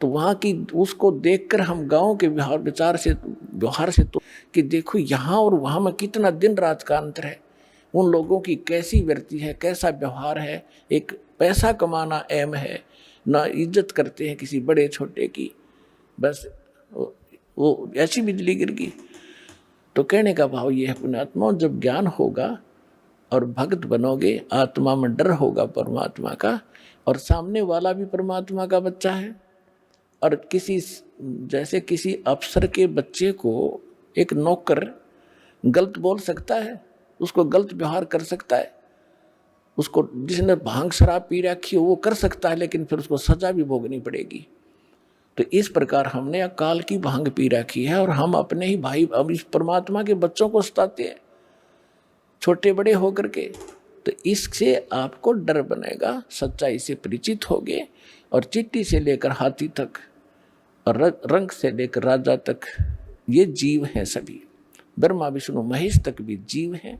तो वहाँ की उसको देखकर हम गांव के व्यवहार से तो कि देखो यहाँ और वहाँ में कितना दिन रात का अंतर है। उन लोगों की कैसी वृत्ति है, कैसा व्यवहार है, एक पैसा कमाना अहम है, ना इज्जत करते हैं किसी बड़े छोटे की, बस वो ऐसी बिजली गिर गई। तो कहने का भाव ये है, पुण्यात्मा, जब ज्ञान होगा और भक्त बनोगे, आत्मा में डर होगा परमात्मा का, और सामने वाला भी परमात्मा का बच्चा है। और जैसे किसी अफसर के बच्चे को एक नौकर गलत बोल सकता है, उसको गलत व्यवहार कर सकता है, उसको जिसने भांग शराब पी रखी हो वो कर सकता है, लेकिन फिर उसको सजा भी भोगनी पड़ेगी। तो इस प्रकार हमने अकाल की भांग पी रखी है, और हम अपने ही भाई अब इस परमात्मा के बच्चों को सताते हैं छोटे बड़े होकर के। तो इससे आपको डर बनेगा, सच्चाई से परिचित होगे, और चींटी से लेकर हाथी तक और रंग से लेकर राजा तक ये जीव हैं सभी, ब्रह्मा विष्णु महेश तक भी जीव हैं।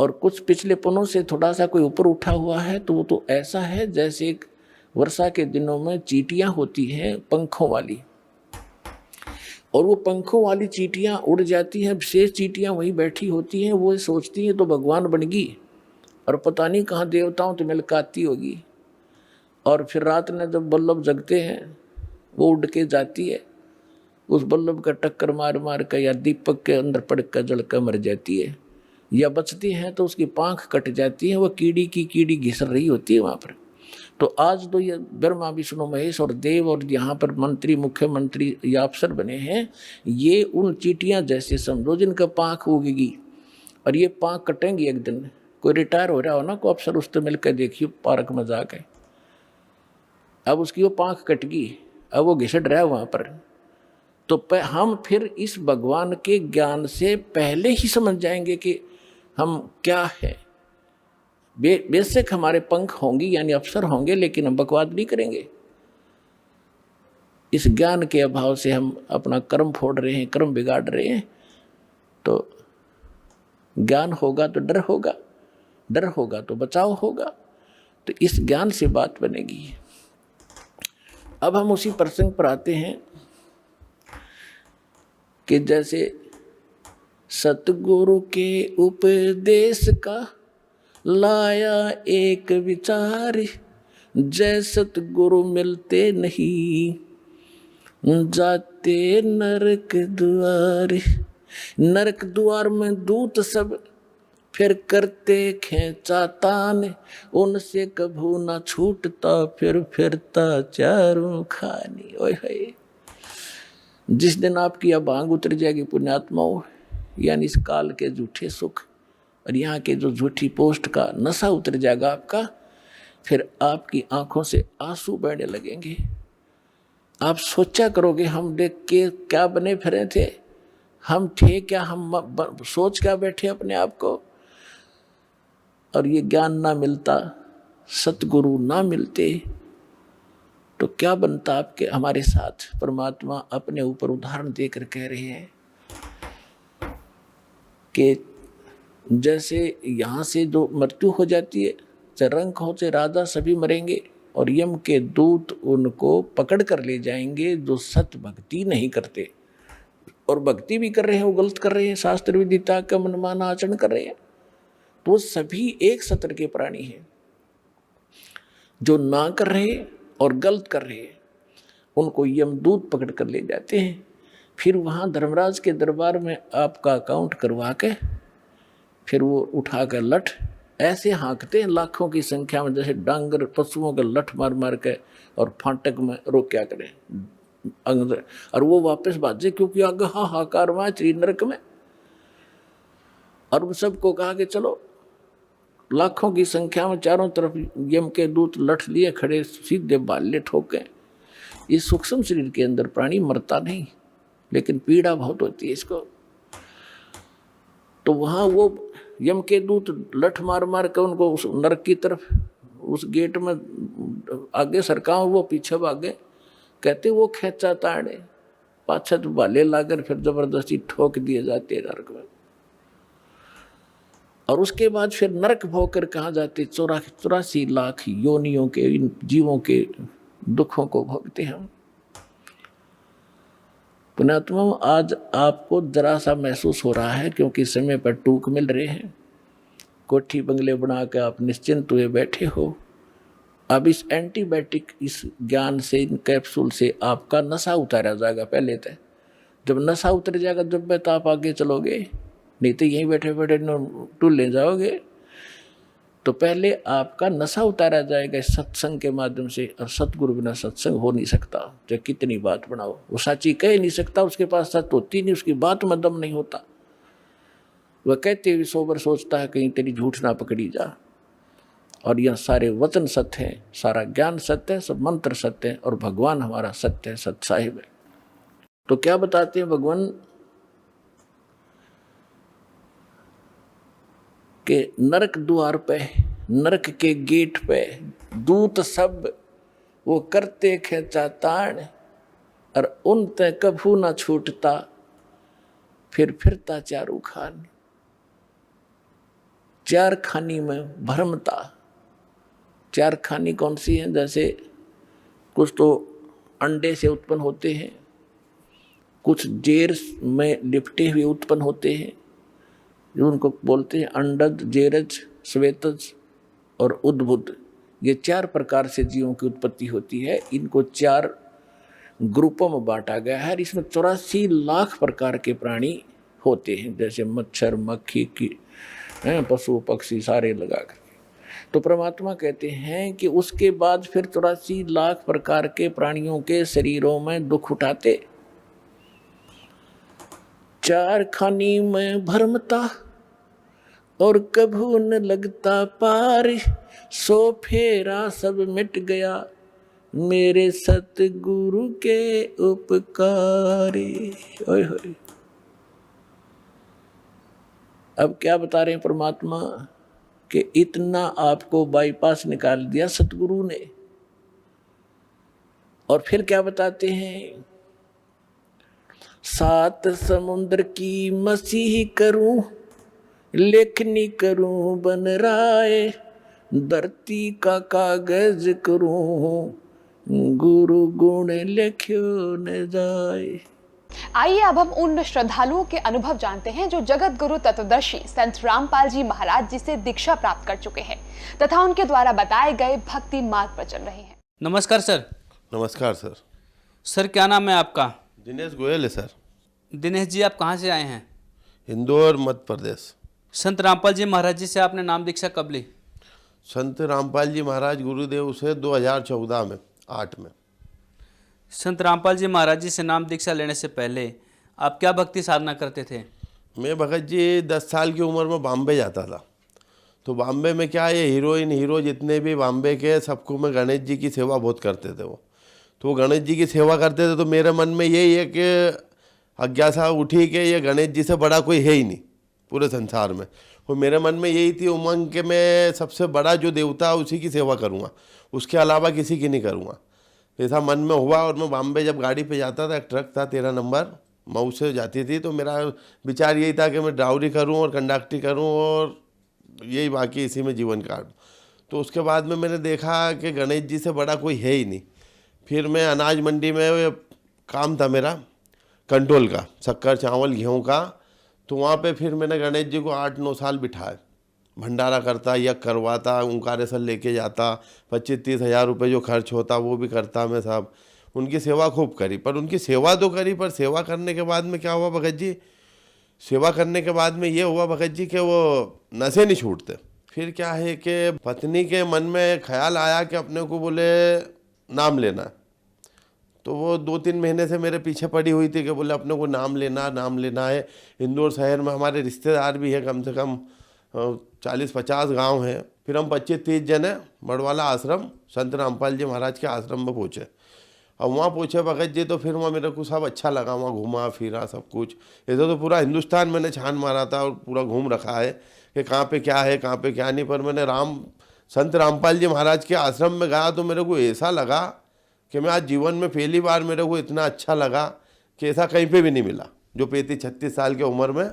और कुछ पिछले पनों से थोड़ा सा कोई ऊपर उठा हुआ है, तो वो तो ऐसा है जैसे एक वर्षा के दिनों में चींटियां होती हैं पंखों वाली, और वो पंखों वाली चींटियां उड़ जाती हैं, शेष चींटियां वहीं बैठी होती हैं, वो सोचती हैं तो भगवान बन गई, और पता नहीं कहाँ देवताओं तो मिलकाती होगी। और फिर रात में जब बल्लभ जगते हैं, वो उड़ के जाती है, उस बल्लभ का टक्कर मार मार कर या दीपक के अंदर पड़ कर जल कर मर जाती है, या बचती हैं तो उसकी पाँख कट जाती है, वो कीड़ी की कीड़ी घिसर रही होती है वहाँ पर। तो आज तो ये ब्रह्मा विष्णु महेश और देव और यहाँ पर मंत्री मुख्यमंत्री या अफसर बने हैं, ये उन चींटियाँ जैसे समझो जिनका पाँख उगेगी, और ये पाँख कटेंगी एक दिन। कोई रिटायर हो रहा हो ना, कोई अफसर उससे मिलकर देखिए पार्क में जाके, अब उसकी वो पाँख कट गई, अब वो घिसट रहा है वहाँ पर। तो हम फिर इस भगवान के ज्ञान से पहले ही समझ जाएंगे कि हम क्या है। बेशक हमारे पंख होंगे यानी अफसर होंगे, लेकिन हम बकवाद नहीं करेंगे। इस ज्ञान के अभाव से हम अपना कर्म फोड़ रहे हैं, कर्म बिगाड़ रहे हैं। तो ज्ञान होगा तो डर होगा, डर होगा तो बचाव होगा। तो इस ज्ञान से बात बनेगी। अब हम उसी प्रसंग पर आते हैं कि जैसे सतगुरु के उपदेश का लाया एक विचार, जय सतगुरु मिलते नहीं जाते नरक द्वार। नरक द्वार में दूत सब फिर करते खेचा तान, उनसे कभू ना छूटता फिर फिरता चारों खानी। ओए होए, जिस दिन आपकी अभांग उतर जाएगी पुण्यात्माओं, यानी इस काल के झूठे सुख और यहाँ के जो झूठी पोस्ट का नशा उतर जाएगा आपका, फिर आपकी आंखों से आंसू बहने लगेंगे। आप सोचा करोगे हम देख के क्या बने फिरे थे, हम थे क्या, हम सोच क्या बैठे अपने आप को। और ये ज्ञान ना मिलता, सतगुरु ना मिलते तो क्या बनता आपके हमारे साथ। परमात्मा अपने ऊपर उदाहरण देकर कह रहे हैं कि जैसे यहाँ से जो मृत्यु हो जाती है, चाहे रंक हो चाहे राजा, सभी मरेंगे और यम के दूत उनको पकड़ कर ले जाएंगे जो सत भक्ति नहीं करते। और भक्ति भी कर रहे हैं वो गलत कर रहे हैं, शास्त्र विदिता का मनमाना आचरण कर रहे हैं। तो सभी एक सत्र के प्राणी हैं। जो ना कर रहे और गलत कर रहे हैं उनको यमदूत पकड़ कर ले जाते हैं। फिर वहाँ धर्मराज के दरबार में आपका अकाउंट करवा के फिर वो उठा कर लठ ऐसे हाँकते हैं लाखों की संख्या में, जैसे डांगर पशुओं के लठ मार मार के और फाटक में रोक क्या करें अंदर, और वो वापस भाजे क्योंकि आगे हाहाकार वहाँ श्री नरक में। और उन सबको कहा कि चलो, लाखों की संख्या में चारों तरफ यम के दूत लठ लिए खड़े, सीधे बाल्य ठोके। इस सूक्ष्म शरीर के अंदर प्राणी मरता नहीं, लेकिन पीड़ा बहुत होती है इसको। तो वहाँ वो यम के दूत लठ मार मार के उनको उस नरक की तरफ, उस गेट में आगे सरकाओ, वो पीछे भागे। कहते वो खेचा ताड़े पाछा तो भाले लाकर फिर जबरदस्ती ठोक दिए जाते नरक में। और उसके बाद फिर नरक भोग कर कहाँ जाते, 84 लाख योनियों के इन जीवों के दुखों को भोगते हम। पुण्यात्मा, आज आपको जरा सा महसूस हो रहा है क्योंकि समय पर टूक मिल रहे हैं। कोठी बंगले बना के आप निश्चिंत हुए बैठे हो। अब इस एंटीबायोटिक, इस ज्ञान से, इन कैप्सूल से आपका नशा उतारा जाएगा। पहले तो जब नशा उतर जाएगा जब तो आप आगे चलोगे, नहीं तो यहीं बैठे बैठे टूल ले जाओगे। तो पहले आपका नशा उतारा जाएगा इस सत्संग के माध्यम से। और सतगुरु बिना सत्संग हो नहीं सकता, चाहे कितनी बात बनाओ, वो साची कह नहीं सकता, उसके पास सच होती नहीं, उसकी बात में दम नहीं होता। वह कहते हुए सोबर सोचता है कहीं तेरी झूठ ना पकड़ी जा। और यह सारे वचन सत्य हैं, सारा ज्ञान सत्य है, सब मंत्र सत्य है, और भगवान हमारा सत्य है, सत साहिब है। तो क्या बताते हैं भगवान के नरक द्वार पे, नरक के गेट पे दूत सब वो करते खेचा ताण, और उन ते कभू ना छूटता फिर फिरता चारू खान। चार खानी में भरमता। चार खानी कौन सी है? जैसे कुछ तो अंडे से उत्पन्न होते हैं, कुछ जेर में लिपटे हुए उत्पन्न होते हैं, जो उनको बोलते हैं अंडज, जेरज, श्वेतज और उद्भुत। ये 4 प्रकार से जीवों की उत्पत्ति होती है। इनको 4 ग्रुपों में बांटा गया है। इसमें 84 लाख प्रकार के प्राणी होते हैं, जैसे मच्छर, मक्खी की, पशु पक्षी सारे लगा कर। तो परमात्मा कहते हैं कि उसके बाद फिर 84 लाख प्रकार के प्राणियों के शरीरों में दुख उठाते। 4 खानी में भरमता और कभू न लगता पार, सो फेरा सब मिट गया मेरे सतगुरु के उपकार। ओए होए, अब क्या बता रहे हैं परमात्मा कि इतना आपको बाईपास निकाल दिया सतगुरु ने। और फिर क्या बताते हैं, 7 समुद्र की मसीह करूं, लेखनी करूं बन राय, धरती का कागज करूं, गुरु गुण लिख्यो न जाए। आइए अब हम उन श्रद्धालुओं के अनुभव जानते हैं जो जगत गुरु तत्वदर्शी संत रामपाल जी महाराज जी से दीक्षा प्राप्त कर चुके हैं तथा उनके द्वारा बताए गए भक्ति मार्ग पर चल रहे हैं। नमस्कार सर। नमस्कार सर। सर क्या नाम है आपका? दिनेश गोयल है सर। दिनेश जी, आप कहाँ से आए हैं? इंदौर मध्य प्रदेश। संत रामपाल जी महाराज जी से आपने नाम दीक्षा कब ली? संत रामपाल जी महाराज गुरुदेव से 2014 में 8 में। संत रामपाल जी महाराज जी से नाम दीक्षा लेने से पहले आप क्या भक्ति साधना करते थे? मैं भगत जी 10 साल की उम्र में बॉम्बे जाता था। तो बॉम्बे में क्या है, हीरो जितने भी बॉम्बे के सबको मैं गणेश जी की सेवा बहुत करते थे वो। तो वो गणेश जी की सेवा करते थे तो मेरे मन में यही है कि अज्ञासा उठी कि ये गणेश जी से बड़ा कोई है ही नहीं पूरे संसार में। और मेरे मन में यही थी उमंग कि मैं सबसे बड़ा जो देवता है उसी की सेवा करूँगा, उसके अलावा किसी की नहीं करूँगा। ऐसा मन में हुआ और मैं बॉम्बे जब गाड़ी पे जाता था, एक ट्रक था 13 नंबर मऊ से जाती थी, तो मेरा विचार यही था कि मैं ड्राइवरी करूँ और कंडक्टरी करूँ और यही बाकी इसी में जीवन काटूँ। तो उसके बाद में मैंने देखा कि गणेश जी से बड़ा कोई है ही नहीं। फिर मैं अनाज मंडी में काम था मेरा कंट्रोल का, शक्कर चावल गेहूँ का। तो वहाँ पे फिर मैंने गणेश जी को 8-9 साल बिठाए, भंडारा करता, यज्ञ करवाता, ओंकारेश्वर लेके जाता, 25-30 हज़ार रुपये जो खर्च होता वो भी करता मैं सब। उनकी सेवा खूब करी, पर उनकी सेवा तो करी, पर सेवा करने के बाद में क्या हुआ भगत जी, सेवा करने के बाद में ये हुआ भगत जी कि वो नशे नहीं छूटते। फिर क्या है कि पत्नी के मन में ख्याल आया कि अपने को बोले नाम लेना। तो वो 2-3 महीने से मेरे पीछे पड़ी हुई थी कि बोले अपने को नाम लेना है। इंदौर शहर में हमारे रिश्तेदार भी है, कम से कम 40-50 गांव हैं। फिर हम 25-30 जने बड़वाला आश्रम संत रामपाल जी महाराज के आश्रम में पहुँचे। और वहाँ पहुँचे भगत जी तो फिर वहाँ मेरे को सब अच्छा लगा, वहाँ घूमा फिरा सब कुछ। ऐसे तो पूरा हिंदुस्तान मैंने छान मारा था और पूरा घूम रखा है कि कहाँ पे क्या है कहाँ पे क्या नहीं। पर मैंने संत रामपाल जी महाराज के आश्रम में गया तो मेरे को ऐसा लगा कि मैं आज जीवन में पहली बार मेरे को इतना अच्छा लगा कि ऐसा कहीं पे भी नहीं मिला। जो 35-36 साल की उम्र में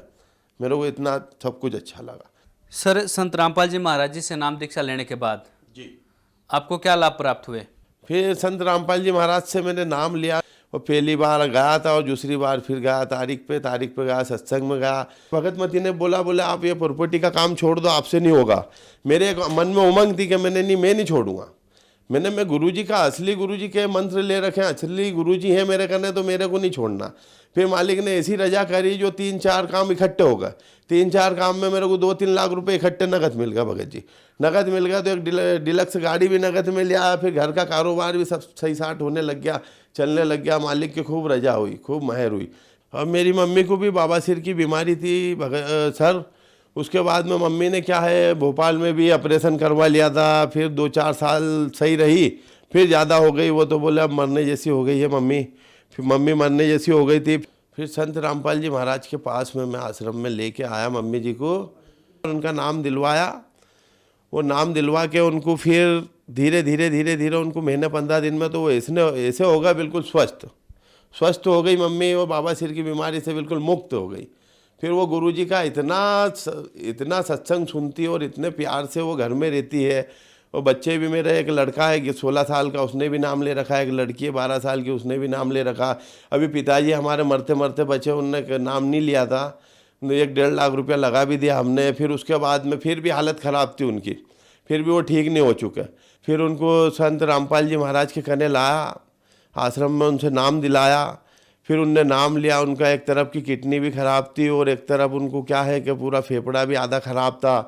मेरे को इतना सब कुछ अच्छा लगा। सर, संत रामपाल जी महाराज जी से नाम दीक्षा लेने के बाद जी आपको क्या लाभ प्राप्त हुए? फिर संत रामपाल जी महाराज से मैंने नाम लिया और पहली बार गया था और दूसरी बार फिर गया तारीख पे गया, सत्संग में गया। भगतमती ने बोला आप ये प्रॉपर्टी का काम छोड़ दो, आपसे नहीं होगा। मेरे मन में उमंग थी कि मैं नहीं छोड़ूंगा। मैं गुरुजी का असली गुरुजी के मंत्र ले रखे हैं, असली गुरुजी हैं मेरे करने, तो मेरे को नहीं छोड़ना। फिर मालिक ने ऐसी रजा करी जो 3-4 काम इकट्ठे हो गए। 3-4 काम में मेरे को 2-3 लाख रुपए इकट्ठे नगद मिल गया भगत जी। नगद मिल गया तो एक डिलक्स गाड़ी भी नगद में लिया। फिर घर का कारोबार भी सब सही साठ होने लग गया, चलने लग गया। मालिक की खूब रजा हुई, खूब महर हुई। अब मेरी मम्मी को भी बवासीर की बीमारी थी सर। उसके बाद में मम्मी ने क्या है भोपाल में भी ऑपरेशन करवा लिया था। फिर 2-4 साल सही रही, फिर ज़्यादा हो गई। वो तो बोले अब मरने जैसी हो गई है मम्मी। फिर मम्मी मरने जैसी हो गई थी। फिर संत रामपाल जी महाराज के पास में मैं आश्रम में लेके आया मम्मी जी को, उनका नाम दिलवाया। वो नाम दिलवा के उनको फिर धीरे धीरे उनको महीने 15 दिन में तो वो ऐसे होगा बिल्कुल स्वस्थ हो गई मम्मी। वो बवासीर की बीमारी से बिल्कुल मुक्त हो गई। फिर वो गुरुजी का इतना सत्संग सुनती है और इतने प्यार से वो घर में रहती है। और बच्चे भी, मेरा एक लड़का है 16 साल का, उसने भी नाम ले रखा है। एक लड़की है 12 साल की, उसने भी नाम ले रखा। अभी पिताजी हमारे मरते बचे, उनने नाम नहीं लिया था। 1-1.5 लाख रुपया लगा भी दिया हमने। फिर उसके बाद में फिर भी हालत ख़राब थी उनकी, फिर भी वो ठीक नहीं हो चुके। फिर उनको संत रामपाल जी महाराज के कहने लाया, आश्रम में उनसे नाम दिलाया। फिर उनने नाम लिया। उनका एक तरफ की किडनी भी ख़राब थी और एक तरफ उनको क्या है कि पूरा फेफड़ा भी आधा ख़राब था।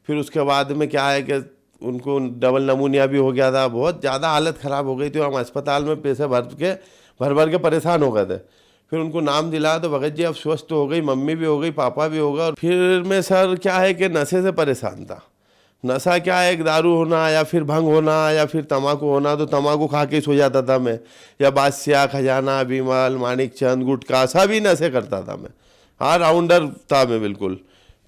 फिर उसके बाद में क्या है कि उनको डबल नमूनिया भी हो गया था। बहुत ज़्यादा हालत ख़राब हो गई थी। हम अस्पताल में पैसे भर के परेशान हो गए थे। फिर उनको नाम दिलाया तो भगत जी अब स्वस्थ हो गई, मम्मी भी हो गई, पापा भी हो गए। और फिर मैं सर क्या है कि नशे से परेशान था। नशा क्या है, एक दारू होना या फिर भंग होना या फिर तम्बाकू होना। तो तम्बाकू खा के सो जाता था मैं, या बादशाह, खजाना, बीमल, मानिक चंद, गुटखा, सभी नशे करता था मैं। हाँ, राउंडर था मैं बिल्कुल।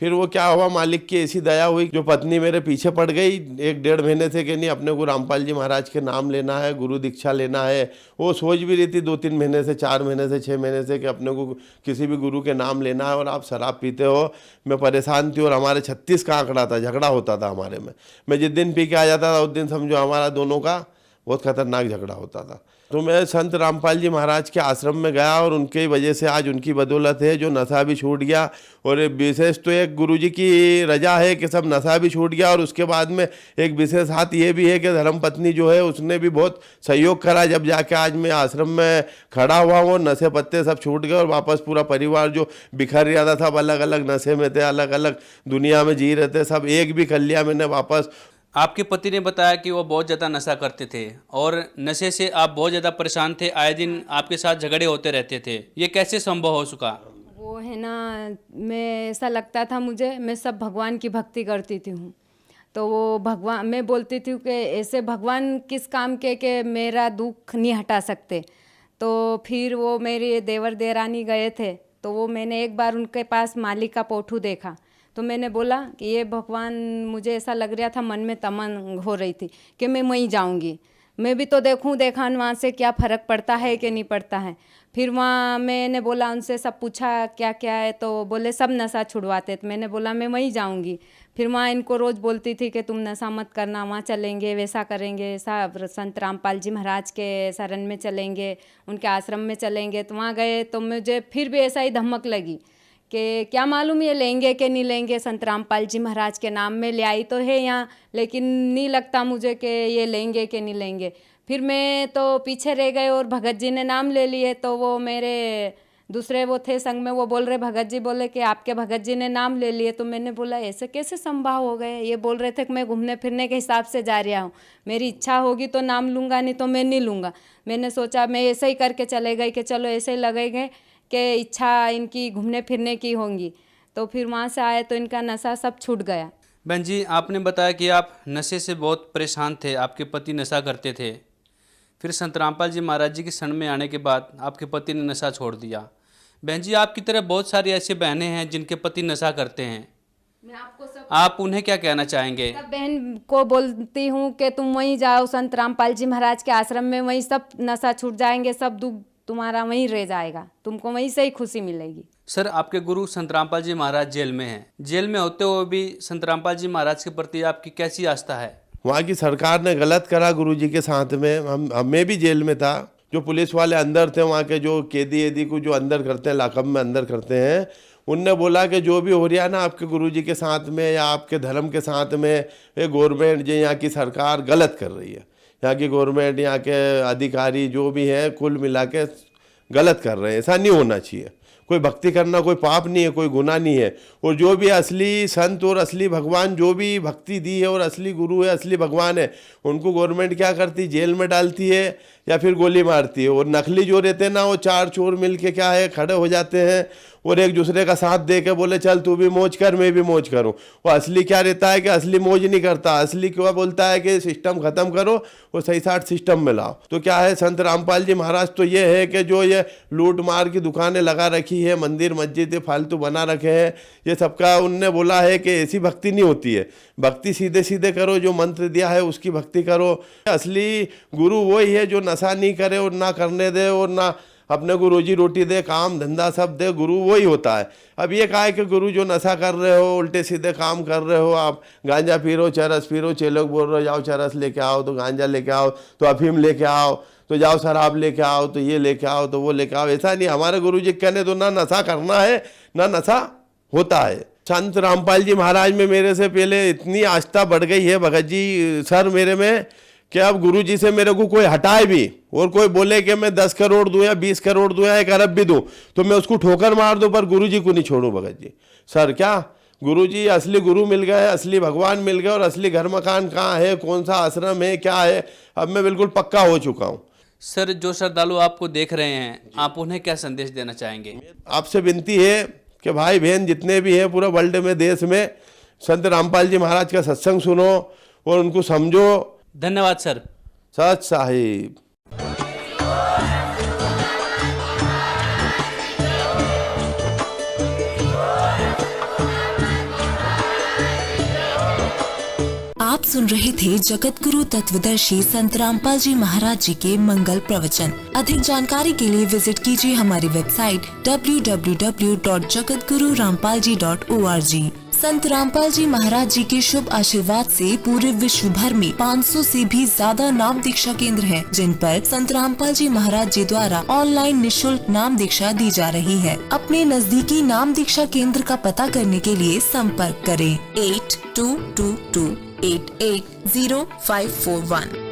फिर वो क्या हुआ, मालिक की ऐसी दया हुई, जो पत्नी मेरे पीछे पड़ गई 1-1.5 महीने से कि नहीं अपने को रामपाल जी महाराज के नाम लेना है, गुरु दीक्षा लेना है। वो सोच भी रही थी 2-3 महीने से, 4 महीने से, 6 महीने से कि अपने को किसी भी गुरु के नाम लेना है, और आप शराब पीते हो। मैं परेशान थी और हमारे 36 का आंकड़ा था, झगड़ा होता था हमारे में। मैं जिस दिन पी के आ जाता था उस दिन समझो हमारा दोनों का बहुत खतरनाक झगड़ा होता था। तो मैं संत रामपाल जी महाराज के आश्रम में गया और उनकी वजह से आज उनकी बदौलत है जो नशा भी छूट गया। और विशेष तो एक गुरुजी की रजा है कि सब नशा भी छूट गया। और उसके बाद में एक विशेष हाथ ये भी है कि धर्मपत्नी जो है उसने भी बहुत सहयोग करा, जब जाके आज मैं आश्रम में खड़ा हुआ हूँ। नशे पत्ते सब छूट गए और वापस पूरा परिवार जो बिखर गया था, सब अलग अलग नशे में थे, अलग अलग दुनिया में जी रहे थे, सब एक भी कर लिया मैंने वापस। आपके पति ने बताया कि वो बहुत ज़्यादा नशा करते थे और नशे से आप बहुत ज़्यादा परेशान थे, आए दिन आपके साथ झगड़े होते रहते थे। ये कैसे संभव हो चुका? वो है ना, मैं ऐसा लगता था मुझे, मैं सब भगवान की भक्ति करती थी हूँ, तो वो भगवान, मैं बोलती थी कि ऐसे भगवान किस काम के मेरा दुख नहीं हटा सकते। तो फिर वो मेरे देवर देरानी गए थे, तो वो मैंने एक बार उनके पास मालिक का पोठू देखा, तो मैंने बोला कि ये भगवान, मुझे ऐसा लग रहा था, मन में तमन हो रही थी कि मैं वहीं जाऊंगी, मैं भी तो देखा वहाँ से क्या फ़र्क पड़ता है कि नहीं पड़ता है। फिर वहाँ मैंने बोला, उनसे सब पूछा क्या क्या है, तो बोले सब नशा छुड़वाते। तो मैंने बोला मैं वहीं जाऊंगी। फिर वहाँ इनको रोज़ बोलती थी कि तुम नशा मत करना, वहाँ चलेंगे, वैसा करेंगे, ऐसा संत रामपाल जी महाराज के शरण में चलेंगे, उनके आश्रम में चलेंगे। तो वहाँ गए तो मुझे फिर भी ऐसा ही धमक लगी कि क्या मालूम ये लेंगे कि नहीं लेंगे, संत रामपाल जी महाराज के नाम में ले आई तो है यहाँ, लेकिन नहीं लगता मुझे कि ये लेंगे कि नहीं लेंगे। फिर मैं तो पीछे रह गए और भगत जी ने नाम ले लिए। तो वो मेरे दूसरे वो थे संग में, वो बोल रहे, भगत जी बोले कि आपके भगत जी ने नाम ले लिए। तो मैंने बोला ऐसे कैसे संभव हो गए? ये बोल रहे थे कि मैं घूमने फिरने के हिसाब से जा रहा हूँ, मेरी इच्छा होगी तो नाम लूँगा, नहीं तो मैं नहीं लूँगा। मैंने सोचा मैं ऐसे ही करके चले गए कि चलो ऐसे ही लगेंगे कि इच्छा इनकी घूमने फिरने की होंगी। तो फिर वहाँ से आए तो इनका नशा सब छूट गया। बहन जी, आपने बताया कि आप नशे से बहुत परेशान थे, आपके पति नशा करते थे। फिर संत रामपाल जी महाराज जी के शरण में आने के बाद आपके पति ने नशा छोड़ दिया। बहन जी, आपकी तरह बहुत सारी ऐसी बहनें हैं जिनके पति नशा करते हैं, मैं आपको सब आप उन्हें क्या कहना चाहेंगे? सब बहन को बोलती हूँ कि तुम वहीं जाओ, संत रामपाल जी महाराज के आश्रम में, वहीं सब नशा छूट जाएंगे, सब दुख तुम्हारा वहीं रह जाएगा, तुमको वहीं से ही खुशी मिलेगी। सर, आपके गुरु संत रामपाल जी महाराज जेल में हैं। जेल में होते हुए भी संत रामपाल जी महाराज के प्रति आपकी कैसी आस्था है? वहाँ की सरकार ने गलत करा गुरुजी के साथ में। मैं भी जेल में था, जो पुलिस वाले अंदर थे, वहाँ के जो कैदी को जो अंदर करते हैं, लाकअप में अंदर करते हैं, उनने बोला कि जो भी हो रहा है ना आपके गुरुजी के साथ में या आपके धर्म के साथ में, ये गवर्नमेंट जो यहाँ की सरकार गलत कर रही है। यहाँ की गवर्नमेंट, यहाँ के अधिकारी जो भी हैं, कुल मिला के गलत कर रहे हैं। ऐसा नहीं होना चाहिए। कोई भक्ति करना कोई पाप नहीं है, कोई गुनाह नहीं है। और जो भी असली संत और असली भगवान जो भी भक्ति दी है और असली गुरु है, असली भगवान है, उनको गवर्नमेंट क्या करती, जेल में डालती है या फिर गोली मारती है। और नकली जो रहते हैं ना, वो 4 चोर मिल के क्या है खड़े हो जाते हैं और एक दूसरे का साथ दे के बोले चल तू भी मौज कर, मैं भी मौज करूं। वो असली क्या रहता है कि असली मौज नहीं करता, असली क्या बोलता है कि सिस्टम खत्म करो और सही साठ सिस्टम में लाओ। तो क्या है, संत रामपाल जी महाराज तो ये है कि जो ये लूट मार की दुकानें लगा रखी है, मंदिर मस्जिद फालतू बना रखे हैं, ये सबका उनने बोला है कि ऐसी भक्ति नहीं होती है। भक्ति सीधे सीधे करो, जो मंत्र दिया है उसकी भक्ति करो। असली गुरु वही है जो नशा नहीं करे और ना करने दे और ना अपने को रोजी रोटी दे, काम धंधा सब दे, गुरु वही होता है। अब ये कहा है कि गुरु जो नशा कर रहे हो, उल्टे सीधे काम कर रहे हो, आप गांजा पी रहे हो, चरस पी रहे हो, चेलोग बोल रहे हो जाओ चरस लेके आओ, तो गांजा लेके आओ, तो अफीम लेके आओ, तो जाओ शराब लेके आओ, तो ये लेके आओ, तो वो लेके आओ। ऐसा नहीं, हमारे गुरु जी कहने तो ना नशा करना है ना नशा होता है। संत रामपाल जी महाराज में मेरे से पहले इतनी आस्था बढ़ गई है भगत जी सर मेरे में कि अब गुरु जी से मेरे को कोई हटाए भी और कोई बोले कि मैं 10 करोड़ दूं या 20 करोड़ दूं या 1 अरब भी दूं, तो मैं उसको ठोकर मार दूं, पर गुरु जी को नहीं छोड़ूं। भगत जी सर, क्या गुरु जी असली गुरु मिल गए, असली भगवान मिल गए, और असली घर मकान कहाँ है, कौन सा आश्रम है, क्या है, अब मैं बिल्कुल पक्का हो चुका हूँ। सर, जो श्रद्धालु आपको देख रहे हैं, आप उन्हें क्या संदेश देना चाहेंगे? आपसे विनती है कि भाई बहन जितने भी हैं पूरा वर्ल्ड में, देश में, संत रामपाल जी महाराज का सत्संग सुनो और उनको समझो। धन्यवाद सर। सच साहिब। सुन रहे थे जगत गुरु तत्वदर्शी संत रामपाल जी महाराज जी के मंगल प्रवचन। अधिक जानकारी के लिए विजिट कीजिए हमारी वेबसाइट www.jagatgururampalji.org। संत रामपाल जी महाराज जी के शुभ आशीर्वाद से पूरे विश्व भर में 500 से भी ज्यादा नाम दीक्षा केंद्र हैं, जिन पर संत रामपाल जी महाराज जी द्वारा ऑनलाइन निशुल्क नाम दीक्षा दी जा रही है। अपने नजदीकी नाम दीक्षा केंद्र का पता करने के लिए संपर्क करें 8222880541।